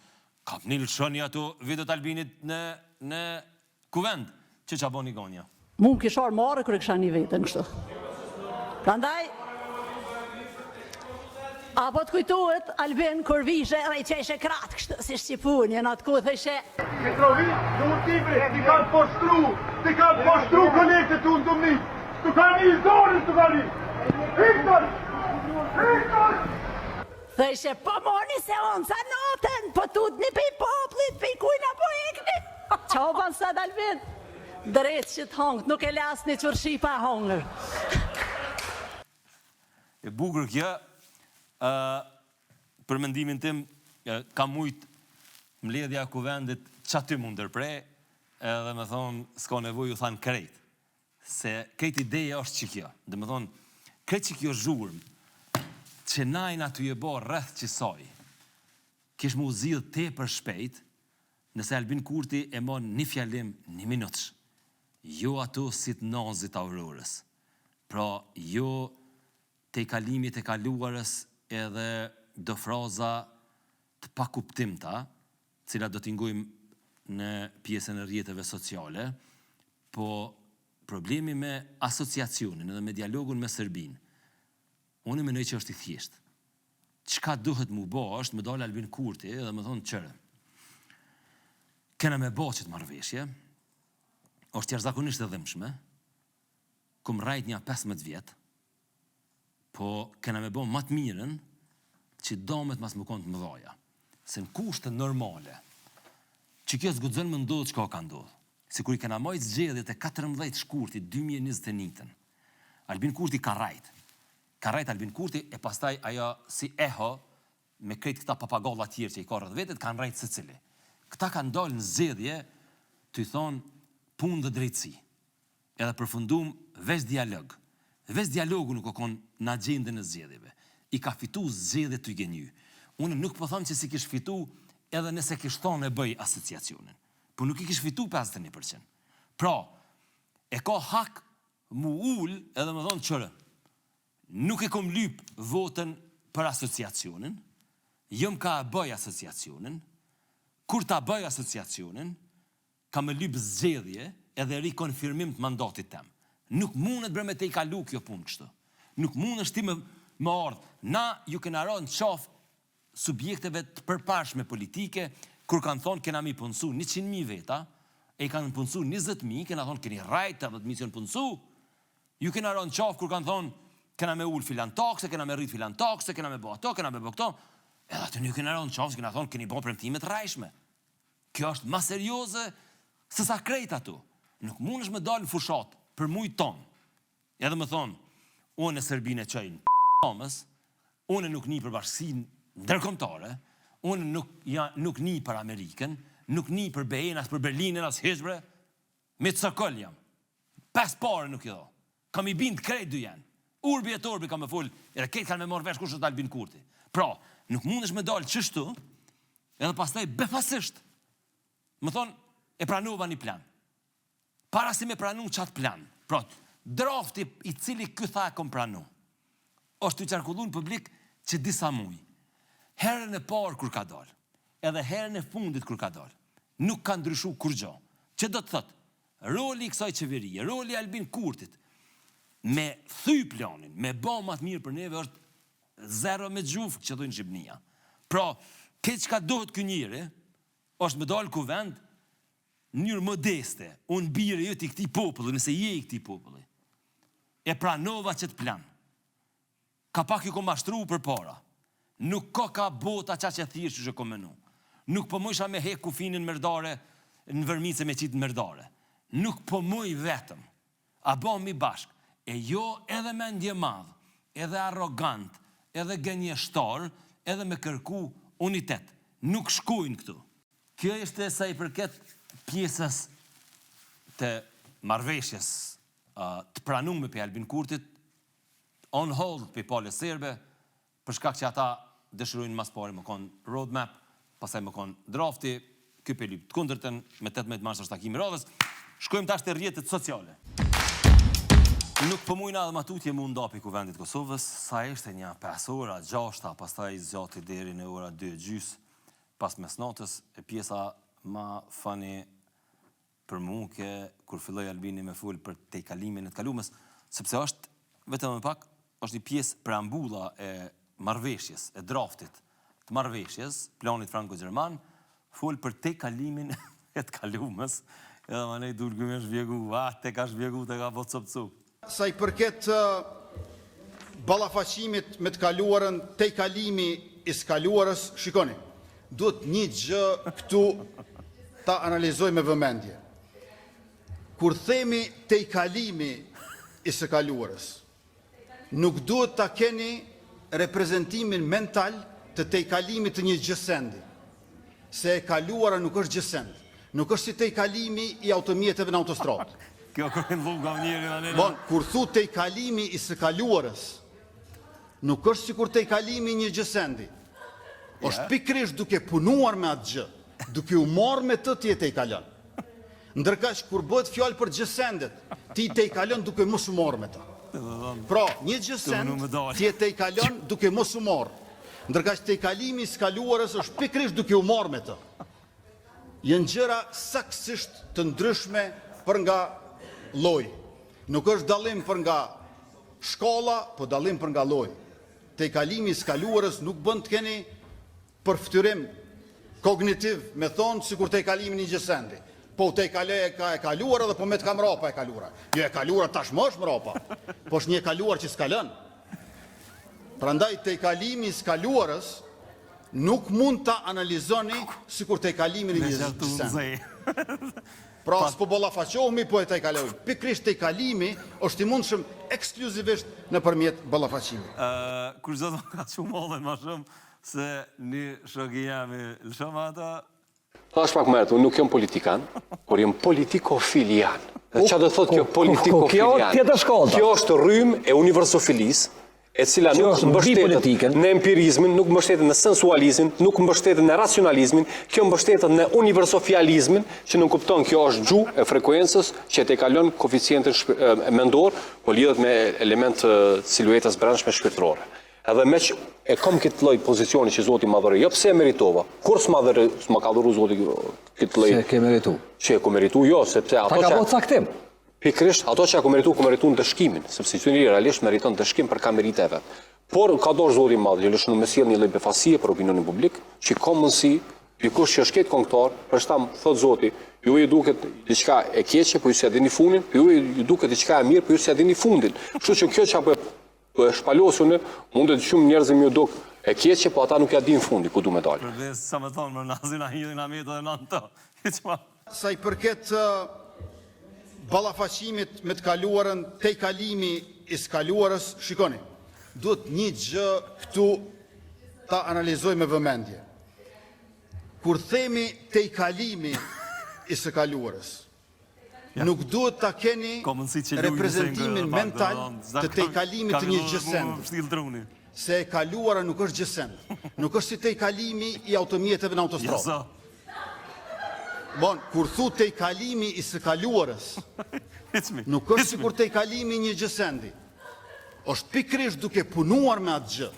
kap një lëshoni ato videot Albinit në Kuvend, që qa bo një gonja. Mu më kishar marë kërë kësha një vetën kështu. Prandaj, apo të kujtuhet, Albin kur vishe edhe i qeshe kratë kështu, si Shqipun, jenë atë ku thëshe. Mitrovi, në urtimre, ti kanë poshtru kolekte të unë të mni, të kanë një zorës të kanë një. Viktor! Thëshe, po moni se unë sa notën, po tut një pej poplit, pej kujna po ekni. Qa o banë sëtë Albin? Drejtë që të hongët, nuk e lasë një qërshi pa hongër. E bukur kjo, për mendimin tim, ka mujtë mbledhja Kuvendit që aty mund dërpre, edhe me thonë, s'ka nevoj, u thanë krejt. Se krejt ideja është që kjo. Dhe me thonë, krejt që kjo zhurëm, që najna të je bo rreth qësoj, kish mu zidh te për shpejt, nëse Albin Kurti e mon një fjalim një minutës, jo ato si të nazit Aurorës, pra jo te kalimit e kaluarës edhe do fraza të pakuptimta, cilat do t'ingujmë në pjesën e rrjeteve sociale, po problemi me asociacionin edhe me dialogun me Serbinë, unë menoj që është i thjeshtë. Çka duhet mu bo është me dalë Albin Kurti edhe me thonë qërë. Kena me bo që të marrëveshje, është jashtëzakonisht e dhimbshme, kum rajt një 15 vjetë, po kena me bo më të mirën që damet mas më konë të mëdhaja. Se në kushte normale, që kjo zgudzën më ndodhë çka ka ndodhë. Si kur i kena majtë zgjedhjet e 14 shkurtit 2021, Albin Kurti ka rajt. Ka rajt Albin Kurti e pastaj ajo si eho me krejt këta papagalla tjerë që i ka rreth vetet, kanë rajt secili. Këta kanë dalë në zgjedhje të i thonë punë dhe drejtësi. Edhe përfundum veç dialog. Veç dialogu nuk o konë në agjendën e zgjedhjeve. I ka fitu zgjedhje të i genju. Unë nuk po thamë që si kish fitu edhe nëse kish thonë e bëj asociacionin. Po nuk i kish fitu 51%. Pra, e ka hak mu ullë edhe më thonë qërë. Nuk e kom lyp votën për asociacionin, jëm ka bëj asociacionin, kur ta bëj asociacionin, ka me lyp zgjedhje edhe rikonfirmim të mandatit tem. Nuk mundet bre me te i kalu kjo punë kështu. Nuk mundet ti me ardhë. Na ju kena ra në qafë subjekteve të përpashme politike, kur kanë thonë kena mi punësu 100.000 veta, e i kanë punësu 20.000, kena thonë keni rajt 80.000 që në punësu. Ju kena ra në qafë kur kanë thonë kena me ullë filan takse, kena me rrit filan takse, kena me bo ato, kena me bo këto. Edhe atë një kena ra në qafë, kena thonë keni bo premtimet rajshme. Kjo është ma serioze se sa krejt ato. Nuk mund është me dalë në fushat për mujtë tonë. Edhe me thonë, unë e Serbinë e qajnë Thomas, unë nuk një për bashkësin ndërkombëtare, unë nuk një për Amerikën, nuk një për BE-n, as për Berlinën, as Hizbre, me të sëkoll jam. 5 pare nuk i do. Kam i bind krejt dy janë. Urbi e torbi kam me full, edhe këtë kanë me morë vesh kush është Albin Kurti. Pra, nuk mundesh me dalë qështu, edhe pastaj befasisht. Më thonë, e pranova një plan. Para si me pranu qatë plan. Pra, drafti i cili këtha e kom pranu, është të qarkullu në publik që disa muj. Herën e parë kur ka dalë, edhe herën e fundit kur ka dalë, nuk ka ndryshu kur gjo. Që do të thëtë, roli i kësaj qeverie, roli Albin Kurtit, me thy planin, me ba matë mirë për neve, është zero me gjufë që dojnë Shqipnia. Pra, këtë që ka dohet kë njëri, është me dalë ku vend, njërë modeste, unë bire jëtë i këti populli, nëse je i këti populli, e pranova qëtë plan. Ka pak ju ko mashtru për para. Nuk ka bota qa që thirë që ko menu. Nuk po mësha me hek kufinin mërdare, në vërmice me qitë mërdare. Nuk po mëj vetëm. A bëmi bashk. E jo edhe me ndje madhë, edhe arrogant, edhe gënjeshtar, edhe me kërku unitet. Nuk shkujnë këtu. Kjo ishte sa i përket pjesës të marveshjes të pranume për Albin Kurtit, on hold për pale serbe, për shkak që ata dëshirojnë mas pari më konë roadmap, pasaj më konë drafti, kjo për lypë të kundërten, me 18 mars është takimi radhës, shkojmë tash të rjetet sociale. Nuk pëmujna dhe matutje mu ndapi kuvendit Kosovës, sa ishte një 5 ora, 6, pastaj zjati deri në ora 2:30, pas mesnatës, e pjesa ma fani për mu ke kur filloj Albini me full për te kalimin e të kalumës, sepse është, vetëm më pak, është një pjesë preambula e marveshjes, e draftit të marveshjes, planit franko-gjerman, full për te kalimin e të kalumës, edhe ma nej dur gëmë e shvjegu, te ka shvjegu, te ka po copcu. Sa i përket ballafaqimit me të kaluarën, te kalimi i skaluarës, shikoni, duhet një gjë këtu ta analizoj me vëmendje. Kur themi te kalimi i së kaluarës, nuk duhet ta keni reprezentimin mental të te kalimit të një gjësendi. Se e kaluara nuk është gjësend. Nuk është si te kalimi i automjeteve në autostradë. Kjo kërën luga njëri. Bon, kur thu te kalimi i së kaluarës, Nuk është sikur te kalimi një gjësendi. Është pikrisht duke punuar me atë gjë, duke u marrë me të ti e te i kalon. Ndërkaq kur bëhet fjalë për gjësendet, ti te i kalon duke mos u marrë me të. Pra, një gjësend ti e te i kalon duke mos u marrë. Ndërkaq te i kalimi i skaluarës është pikrisht duke u marrë me të. Janë gjëra saktësisht të ndryshme për nga lloji. Nuk është dallim për nga shkolla, po dallim për nga lloji. Te i kalimi i skaluarës nuk bën të keni përftyrim kognitiv, me thonë sikur te i kalimi një gjësendi. Po te i kale ka e kaluar edhe po me të kam rapa e kaluara. Jo e kaluara tashmë është mrapa, po është një e kaluar që s'kalon. Prandaj te i kalimi i skaluarës nuk mund ta analizoni sikur te i kalimi një gjësendi. Pra s'po ballafaqohemi, po e te i kalojmë. Pikrisht te i kalimi është i mundshëm ekskluzivisht nëpërmjet ballafaqimit. Kur zotë ka shumë mollën më shumë se një shoki jam i lëshëm ata. Thash pak më herët, unë nuk jam politikan, por jam politikofilian. Dhe çfarë do thotë kjo politikofilian? Kjo është rrymë e universofilisë, e cila nuk mbështetet në empirizmin, nuk mbështetet në sensualizmin, nuk mbështetet në racionalizmin, kjo mbështetet në universofjalizmin, që nuk kupton kjo është gjuhë e frekuencës që te kalon koeficientin mendor, po lidhet me element siluetës brendshme shpirtërore. Edhe me që e kam këtë lloj pozicioni që Zoti ma dhuroi, jo pse e meritova, kur s'ma ka dhuru Zoti këtë lloj. Se ke meritu. Që e ku meritu, jo, sepse ato që... Ta ka po caktim. Pikrisht, ato që e ku meritu në dëshkimin, sepse që një realisht meriton dëshkim për ka merite e vetë. Por ka dorë Zoti i madh, që lëshon me sjell një lloj befasie për opinionin publik, që ka mundësi, dikush që është ketë kongëtar, për shtam thot Zoti, ju i duket diçka e keqe, po ju s'ia dini fundin, ju i duket diçka e mirë, po ju s'ia dini fundin. Kështu që kjo çapo po e shpalosune, mundet shumë njerëzë mi u duk e keqe, po ata nuk ja din fundi, ku du me dalë. Përdes, sa me thonë, më nazina hidhin a metë dhe në të. Sa i përket ballafaqimit me të kaluarën, te i kalimi i skaluarës, shikoni, duhet një gjë këtu ta analizoj me vëmendje. Kur themi te i kalimi i së kaluarës, nuk duhet ta keni reprezentimin mental të te i kalimit të një gjësend. Se e kaluara nuk është gjësend. Nuk është si te i kalimi i automjeteve në autostradë. Bon, kur thu te i kalimi i së kaluarës, nuk është si kur te i kalimi një gjësendi. Është pikrisht duke punuar me atë gjë,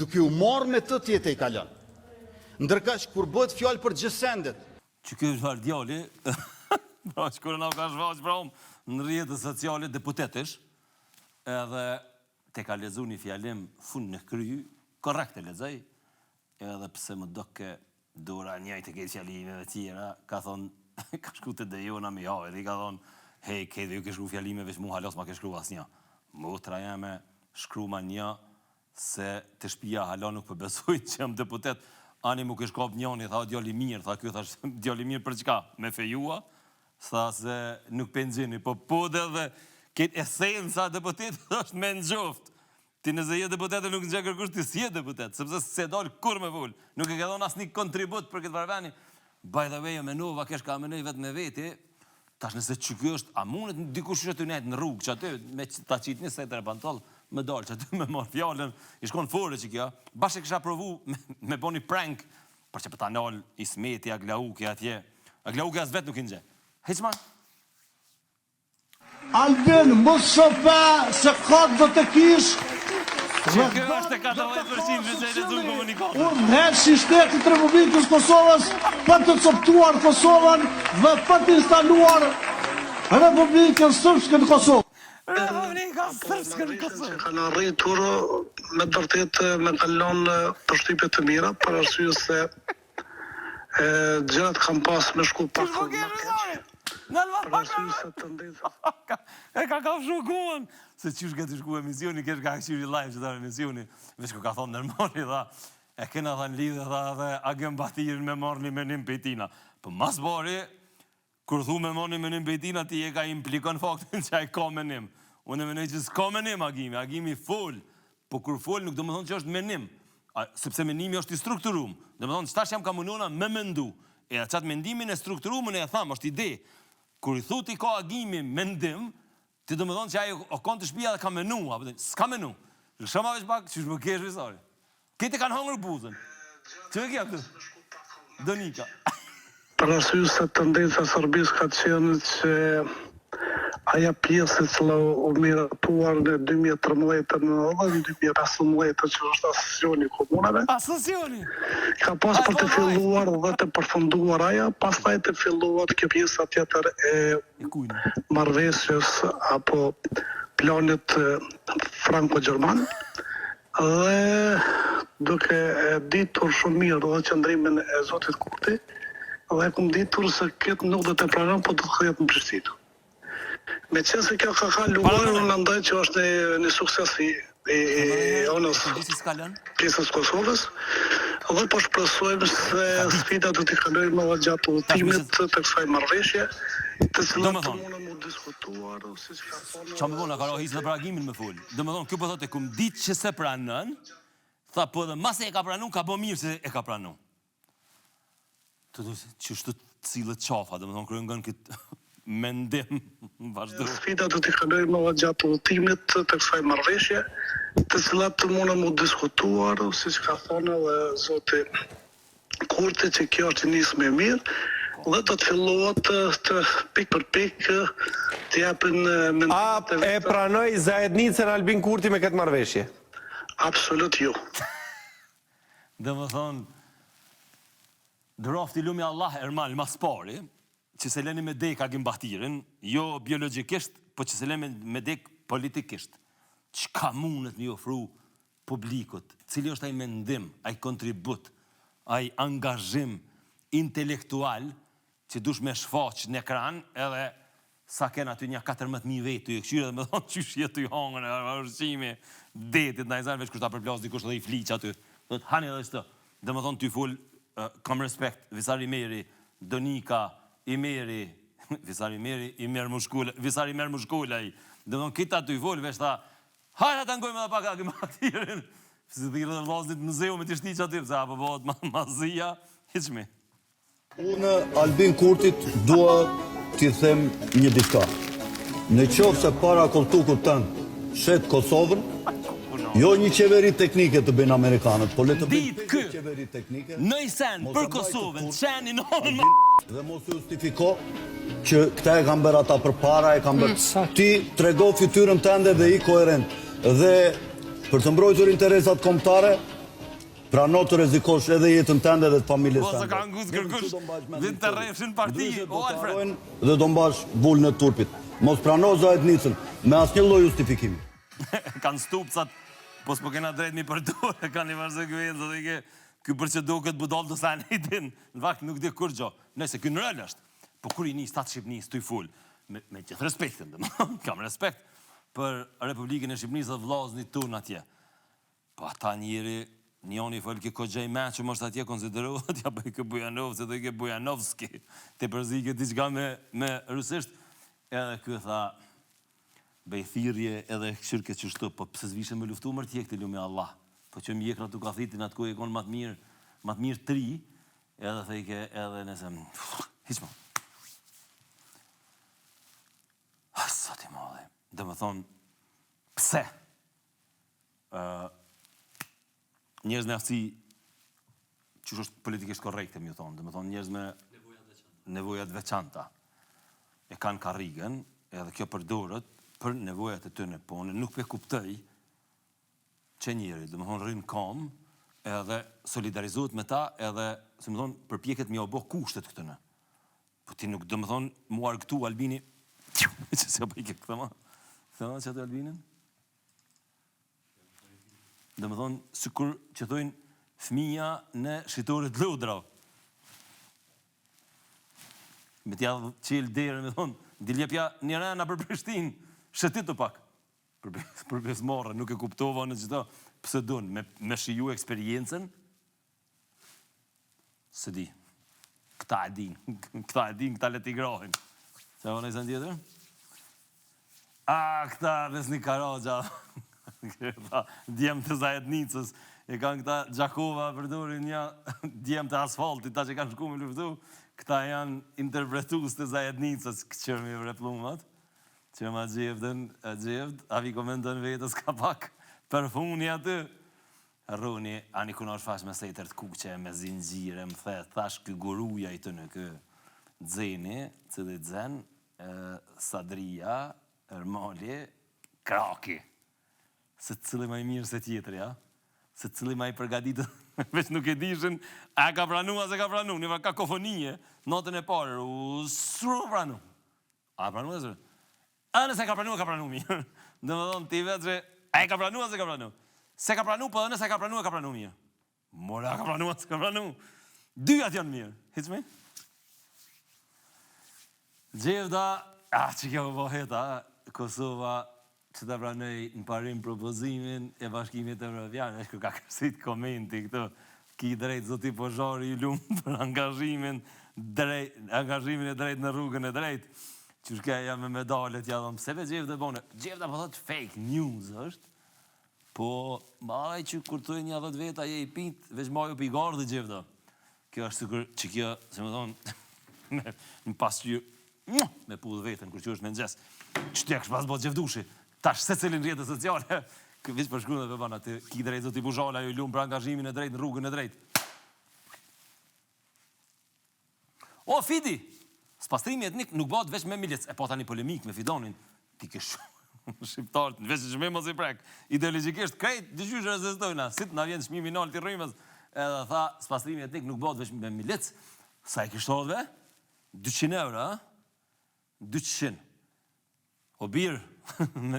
duke u marrë me të tjetë i kalon. Ndërkaq kur bëhet fjalë për gjësendet. Që kjo është varë djali, pra që kërë nga ka shfaqë pra në rrjetet sociale deputetish, edhe te ka lezu një fjalim fund në kry, korrekt e lezaj, edhe pse më doke dora njajt e këtë fjalimeve tjera, ka thonë, ka shku të dejona me javë, edhe i ka thonë, hej, këtë ju ke shku fjalimeve që mu halos ma ke shkru as një. Motra jeme shkru ma një, se të shpia hala nuk përbesoj që jam deputet, ani mu ke shkop njëni, tha djali mirë, tha kjo thash djali mirë për çka? Me fejua, tha se nuk pengjeni, po dhe dhe këtë esenca deputetit është me në gjoft. Ti nëse je deputet e nuk në gjë kërkush, ti si je deputet, sepse se dalë kur me vull. Nuk e ka dhonë asë një kontribut për këtë varveni. By the way, e menova, kesh ka menoj vetë me veti, tash nëse që kjo është, a mundet dikush që të nejtë në rrugë, që aty me ta qitë një setër e pantol, me dalë, që aty me marë fjallën, i shkon fore që kjo, bashkë e kësha provu me bo një prank, për që për ta nalë Ismeti, Aglauki atje, Aglauki as vetë nuk i nxë. Heqma? Albin, mos shofa se këtë do të kish. Që kjo është e 40% që e lezu komunikatë. Unë herë si shtetit Republikës Kosovës për të coptuar Kosovën dhe për të instaluar Republikën Srpske në Kosovë. Republika Srpske në Kosovë. Ka në rritur me dërtet me kalon përshtypje të mira, për arsye se gjërat kam pas me shku pak më keq. Për arsye se tendenca. E ka shokuan. Se qysh ka të shku emisioni, kesh ka këshiri live që ta emisioni, veç ku ka thonë nërmoni, dha, e kena tha në lidhe, dha, dhe agem batirin me marrë një menim pejtina. Për mas bari, kur thu me marrë një menim pejtina, ti e ka implikon faktin që a i ka menim. Unë e menoj që s'ka menim agimi full, po kur full nuk do më thonë që është menim, sepse menimi është i strukturum, do më thonë që tash jam ka munona me mendu, e qatë mendimin e strukturumën e tham, është ide, kur i thu ti ka agimi mendim, ti do më thonë që ajo o konë të shpia dhe ka menu, s'ka menu. Lëshama veç pak, që shmë kesh visari. Kete kanë hangër buzën. Që e kja këtë? Donika. Për arsye se tendenca e Serbisë ka qenë që aja pjesë që u miratuar në 2013 dhe 2015 që është asocioni i komunave. Asocioni? Ka pas për të filluar dhe të përfunduar aja, pastaj të filluar kjo pjesa tjetër e marrëveshjes apo planit franko-gjerman dhe duke ditur shumë mirë dhe qëndrimin e Zotit Kurti dhe kum ditur se këtë nuk do të pranon, po do të kthehet në Prishtinë. Me qenë se kjo ka kaluar, unë mendoj që është një sukses i onës pjesës Kosovës, dhe po shpresojmë se sfida do t'i kalojmë edhe gjatë udhëtimit të kësaj marrëveshje, të cilat të mundëm u diskutuar, si që ka thonë... Qa me bona, ka rohisë dhe pragimin me full. Dhe me thonë, kjo po thotë e kum ditë që se pranën, tha po dhe mas e ka pranun, ka bo mirë se e ka pranun. Të du që shtu cilët qafa, dhe me thonë, kërën ngën këtë mendim vazhdo. Sfida do t'i kalojmë edhe gjatë udhëtimit të kësaj marrëveshje, të cilat të mundëm u diskutuar, si që ka thonë edhe Zoti Kurti, që kjo është nismë e mirë, dhe do të fillohet të pik për pik të japin mendimet. A e pranoj zajednicën Albin Kurti me këtë marrëveshje? Absolut jo. Dhe më thonë, dërofti lumi Allah Ermal mas pari, që se leni me dek agimbahtirin, jo biologikisht, po që se leni me dek politikisht. Qka mundet mi ofru publikut? Cili është aj mendim, aj kontribut, aj angazhim intelektual, që dush me shfaq në ekran, edhe sa kena aty një 14.000 vetë, të i këshyre dhe me thonë qysh jetu i hangën, e rëshqime, detit, në i zanë, veç kështë ta përplas dikush dhe i fliq aty. Dhe të hani edhe shtë, dhe me thonë të i full, kam respekt, Visari Meri, Donika, Imeri, Visari Meri, Visari Mer Mushkullaj, dhe me thonë kita të i full, veç ta, hajna të ngojme dhe pak agimbahtirin, si dhirë dhe vlasnit muzeu me të shti që aty, pëse apo bëhet mazia, hiqmi. Unë Albin Kurtit dua t'i them një diçka. Në qoftë se para koltukut tënë shet Kosovën, jo një qeveri teknike të bëjnë Amerikanët, po le të bëjnë qeveri teknike. Në i sen për Kosovën, qeni në në dhe mos justifiko që këta e kam bërë ata për para, e kam bërë. Ti trego fytyrën tënde dhe i koherent. Dhe për të mbrojtur interesat kombëtare, prano të rezikosh edhe jetën tënde dhe të familjes tënde. Po se ka ngusë kërkush, dhe të rrefshin parti, o Alfred. Dhe do mbash vullën e turpit. Mos prano zajednicën, me asnjë lloj justifikimi. Kanë stupcat, po s'po kena drejt mi përdore, kanë i vazhë këvenë, dhe ky për që do këtë budol të sanitin, në vakt nuk di kur gjo. Nëse ky në rëllë është, po kur i një statë Shqipënis të i full, me gjithë respektin, kam respekt për Republikën e Shqipënisë dhe vllaznit ton atje. Po ata njëri, njoni fëllë ki kogjej me që më është atje konsiderohet, ja bëj kë Bujanov, se do i ke Bujanovski, te përzike t'i qka me rusisht, edhe kë tha, bëj thirje edhe këshirë këtë qështu, po pëse zvishe me luftu mërë tje këti lume Allah, po që më jekra t'u ka thitin atë ku e konë matë mirë tri, edhe thejke edhe nëse, hiqma. Sa ti madhe, dhe më thonë, pse? Njerëz me aftësi, që është politikisht korrekte, mi thonë, dhe me thonë njerëz me nevojat veçanta, e kanë karrigën, edhe kjo përdorët për nevojat e tëne, po në nuk pe kuptëj që njeri, dhe me thonë rrinë kam, edhe solidarizohet me ta, edhe, se me thonë, përpjeket mi obo kushtet këtëne. Po ti nuk, dhe me thonë, mu argëtu Albini, që se bëj ke këthëma, këthëma që atë Albinin? Dhe me thonë, sikur që thojnë fëmija në shqitorit Lodra. Me t'ja qelë derë, me thonë, diljepja një rena për Prishtinë, shëtit të pak. Për besmarë, nuk e kuptova në gjitha, pëse donë, me shiju eksperiencen, së di, këta e din, këta le t'i grahin. Që a vëna i zënë tjetër? Këta besni Karagja, djemë të zajednicës, e kanë këta Gjakova përdorin një djemë të asfaltit, ta që kanë shku me luftu, këta janë interpretus të zajednicës, këqër me vreplumat, që ma gjevdën, a vi komentën vetës ka pak Për funi aty. Roni, ani kunosh fash me sejtër të kuqe, me zingjire, më the, thash kë guruja i të në kë dzeni, cili dzen, Sadria, Ermali, Kraki. Se cili ma i mirë se tjetër, ja? Se cili ma i përgaditë, veç nuk e dishin, a ka pranu, a se ka pranu, një ka kakofonie, notën e parë, sru pranu. A pranu, a se? A nëse ka pranu mirë. Dhe më thonë, ti vetë që, a ka pranu, a se ka pranu? Se ka pranu, po dhe nëse ka pranu mirë. Mora, ka pranu, se ka pranu. Dyjat janë mirë. Hicmi? Gjevda, që kjo bëheta, Kosova, që të pranoj në parim propozimin e bashkimit e Evropian, është ka kërësit komenti këto, ki drejt zoti Pozhari i lumë për angazhimin e drejt në rrugën e drejt, që shkeja me medalet, ja dhëmë, pse ve Gjevda bone? Gjevda po thot fake news është, po, maraj që kur të një 10 veta je i pit, veç maju për i gardë dhe Gjevda. Kjo është sikur që kjo, se më thonë, në pasqyrë, me pudhë vetën, kur që është me në gjesë, që të jakë pas bëtë Gjevdushi, tash se cilin rjetët sociale, këvish për shkrunë dhe për banë atë, ki drejtë zoti Pozhala ju lumë për angazhimin e drejtë në rrugën e drejtë. O, Fidi, spastrimi etnik nuk bëtë veç me milec, e po tani polemik me Fidonin, ti këshu. Shqiptarët, në veç që shme mos i prek, ideologikisht krejt, dëgjysh rezistojna, si të na vjen shmimi nalë të rrimës, edhe tha, spastrimi etnik nuk bëhet veç me milic, sa i kështot ve? 200 euro, a? 200. O birë,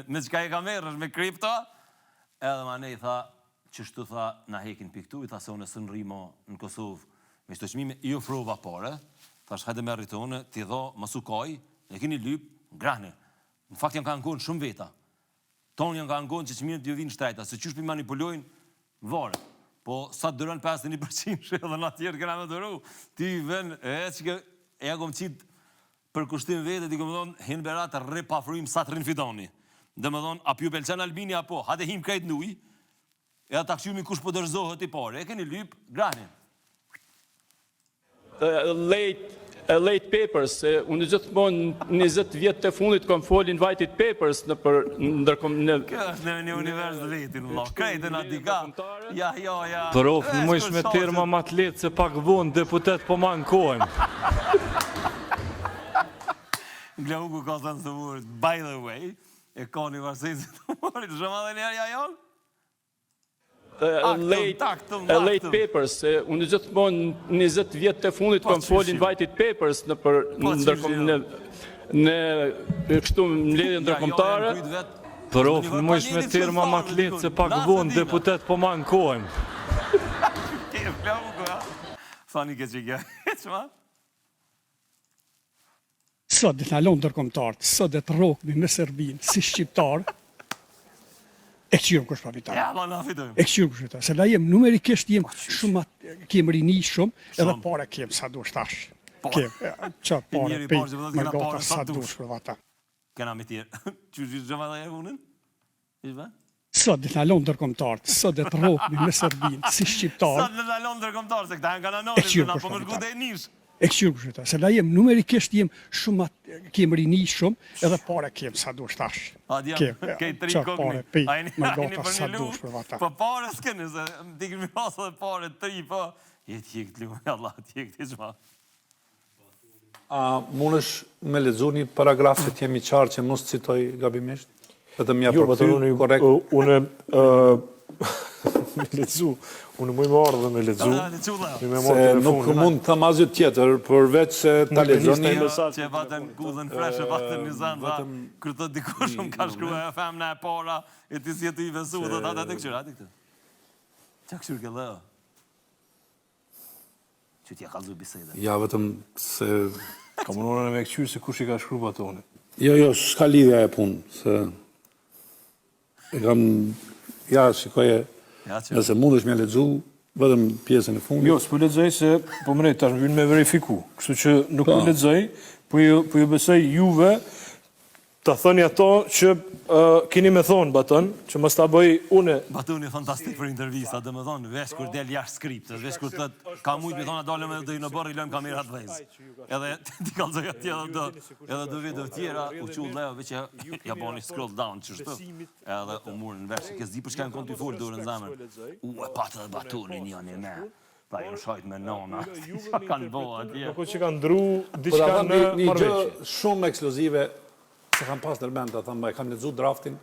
me qka i ka merë, është me kripto, edhe ma nej tha, qështu tha, na hekin piktu, i tha se unë së në rrimo në Kosovë, me shto qmime, i ofrova pare, thash, hajde me rritone, ti dho, masu kaj, e kini lyp, grahni. Në fakt janë ka ngonë shumë veta. Tonë janë ka ngonë që qëmirët ju vinë shtrejta, se qëshpi manipulojnë vare. Po, sa të dërën 51% shë edhe në tjerë këna me dëru, ti ven, e kom qitë për kushtim vete, ti kom thonë, hinë berat të rre pafruim sa të rinë Fidoni. Dhe më thonë, a pju belqen Albini apo, hade him krejt në uj, e da takshumi kush po dërzohet i pare, e keni lyp, grani. Late papers, unë gjithmonë 20 vjetë të fundit kom folin invited papers në për ndërkom... Kjo është në një univers dhe vetin, krejtë në dika. Ja. Prof, në më ishme terma ma të letë se pak vonë deputet po ma në kojmë. Glauku ka thënë të vërët, by the way, e ka një varsinësit të vërët, shumë dhe njerë ja jonë? Late papers, unë gjithmonë 20 vjetë të fundit kom folin invited papers në për ndërkom... në kështu më ledhe ndërkomtare. Prof, në më ishme terma ma të letë se pak vonë deputet po ma në kojmë. Glauku, ja? Thani ke që kja, që ma? Sot dhe të nalon ndërkomtarët, sot dhe të rokëmi me Serbinë, si shqiptarë, e këshirëm kështë pavitarë. Ja, ma na fitojmë. E këshirëm kështë pavitarë. Se la jem, numerikisht jem shumë, kem rini shumë, edhe pare kem sa dush tash. Kem, që pare pej, më gata sa dush për vata. Kena me tjerë. Që gjëma dhe e unën? Ishbe? Sot dhe të nalon ndërkomtarët, sot dhe të rokëmi me Serbinë, si shqiptarë. Sot dhe të nalon ndërkomtarët, se këta e në kananon, po më shku dhe e nishë. E këshirë kështë ta, se la jem, numerikisht jem shumë, kem rini shumë, edhe pare kem sa dush tash. Kej tri kokni, a e një për një lu, po pare s'keni, se ti këmi pasë dhe pare tri, po, jetë jekët lu, Allah, jekët i qma. A mundesh me lexu një paragraf se t'jemi qarë që mos citoj gabimisht? Vetëm ja përkëty, korekt? Unë me lexu, unë më marrë dhe me lexu. Se nuk mund të thëmë asgjë tjetër, përveç se ta lexoni. Që e batën kudhën fresh, e batën një zanë, kërë të dikushëm ka shkrua e femna e para, e ti si e të i vesu, dhe të të këshyrë, ati këtë. Qa këshyrë ke dhe? Që t'ja kalzu bisejde. Ja, vetëm se... Ka mënurën e me këshyrë se kush i ka shkru batoni. Jo, s'ka lidhja e punë, se... E kam... Ja, shikoje, nëse mundesh me lexu, vetëm pjesën e fundit. Jo, s'po lexoj se, po më tash më vjen me verifiku. Kështu që nuk po lexoj, po ju besoj juve Ta thëni ato që keni me thonë, Baton, që mos ta bëj une. Batoni fantastik për intervista, dhe me thonë, vesh kur del jashtë skriptës, vesh kur të ka mujtë me thonë, a dalëm edhe në bërë, i lojmë kamerat dhejzë. Edhe ti kalzoj atje edhe do video tjera, u qullë leo, që ja bani scroll down qështu. Edhe u murë në vesh, ke zdi për shka në konti furë durë në zamër. E patë dhe Batoni një një me. Ta jenë shajt me nona, që kanë boha atje. Nuk që kanë ndru diçka në marrëveshje. Shumë ekskluzive, se kam pas nërmend, të thëmë, kam lexu draftin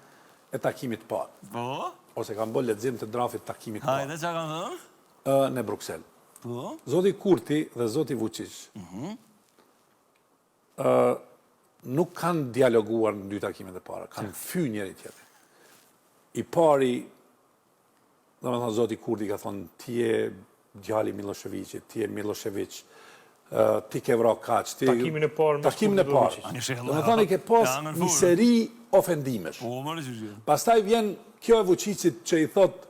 e takimit parë. Po? Ose kam bërë lexim të draftit takimit parë. Hajde, që kanë thënë? Në Bruxelles. Po? Zoti Kurti dhe Zoti Vučić nuk kanë dialoguar në dy takimet e para, kanë fy njëri tjetër. I pari, dhe me thënë, Zoti Kurti ka thonë, ti je djali Miloševićit, ti je Milošević, ti ke vra kaq, ti... Takimin e parë. Takimin e parë. Dhe me thënë, i ke pos një seri ofendimesh. Pastaj vjen kjo e Vučićit që i thot,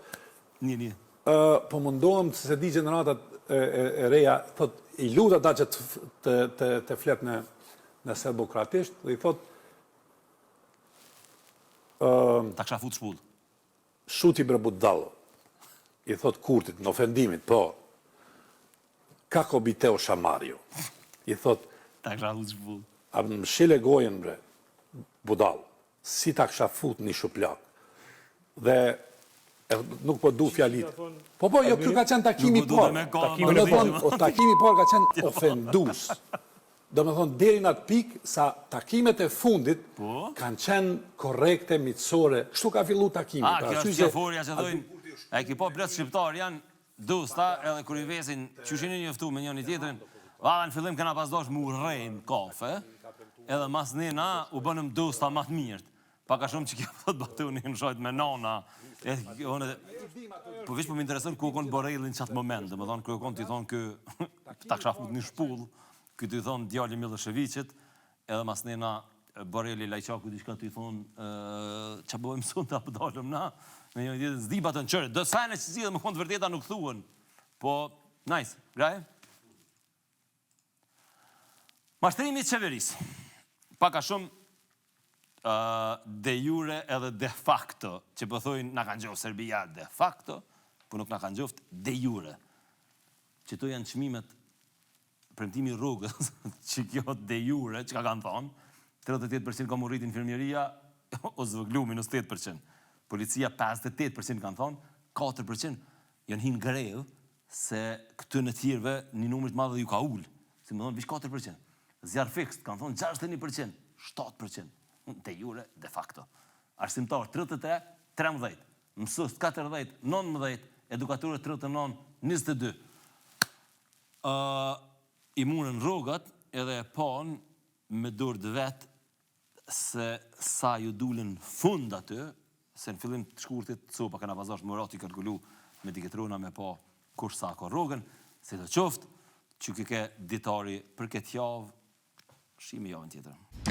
po mundohem se di gjeneratat e reja, thot, i luta ta që të flet në serbokratisht, dhe i thot... Ta kësha fut shpull. Shuti bre budallo. I thot Kurtit, në ofendimit, po, kako bi teo šamario. I thot, ta kësha fut shpull. A më shile gojen, bre, budal, si ta kësha fut një shuplak. Dhe nuk po du fjalit. Po, jo, kjo ka qenë takimi parë. Takimi parë ka qenë ofendus. Do me thonë, deri në atë pikë, sa takimet e fundit kanë qenë korekte, mitësore. Kështu ka fillu takimi. Kjo është qeforja që dojnë, e ki po plët shqiptar janë dusta, edhe kër i vesin qyshin e njëftu me njën i tjetërin, në fillim këna pas dosh mu rejnë kafe, edhe mas nina u bënëm dusta matë mirët. Pa ka shumë që kjo thot Batoni në shojt me nana. Po vish po më interesën ku konë Borrellin qatë moment, dhe më thonë kërë konë t'i thonë kë ta kësha fut një shpull, kë t'i thonë djali Miloševićit, edhe mas nina Borrelli Lajçaku diçka t'i thonë që bëjmë sun të apëdallëm na, me një tjetër zdi batën qërë, do sajnë që si dhe më konë të vërteta nuk thuën, po, nice, graje? Mashtrimi të qeverisë, paka shumë de jure edhe de facto, që pëthojnë nga kanë gjofë Serbia de facto, po nuk nga kanë gjofë de jure. Që to janë qmimet premtimi rrugës, që kjo de jure, që ka kanë thonë, 38% ka mu rritin infirmjeria, o zvëglu minus 8%. Policia 58% kanë thonë, 4% janë hinë grevë, se këtë në tjirve një numërit madhe ju ka ullë. Si më thonë, vish 4%. Zjarë fixt, kanë thonë 61%, 7%. De jure, de facto. Arsimtar 33, 13, mësust 14, 19, edukatorët 39, 22. I munën rrogat edhe panë me durë dë vetë se sa ju dulën fund aty, se në fillim të shkurtit, sopa këna pazash më rati kalkulu me diketrona me pa kur sa ka rrogën, se të qoftë që këke ditari për këtë javë, shimi javën tjetër.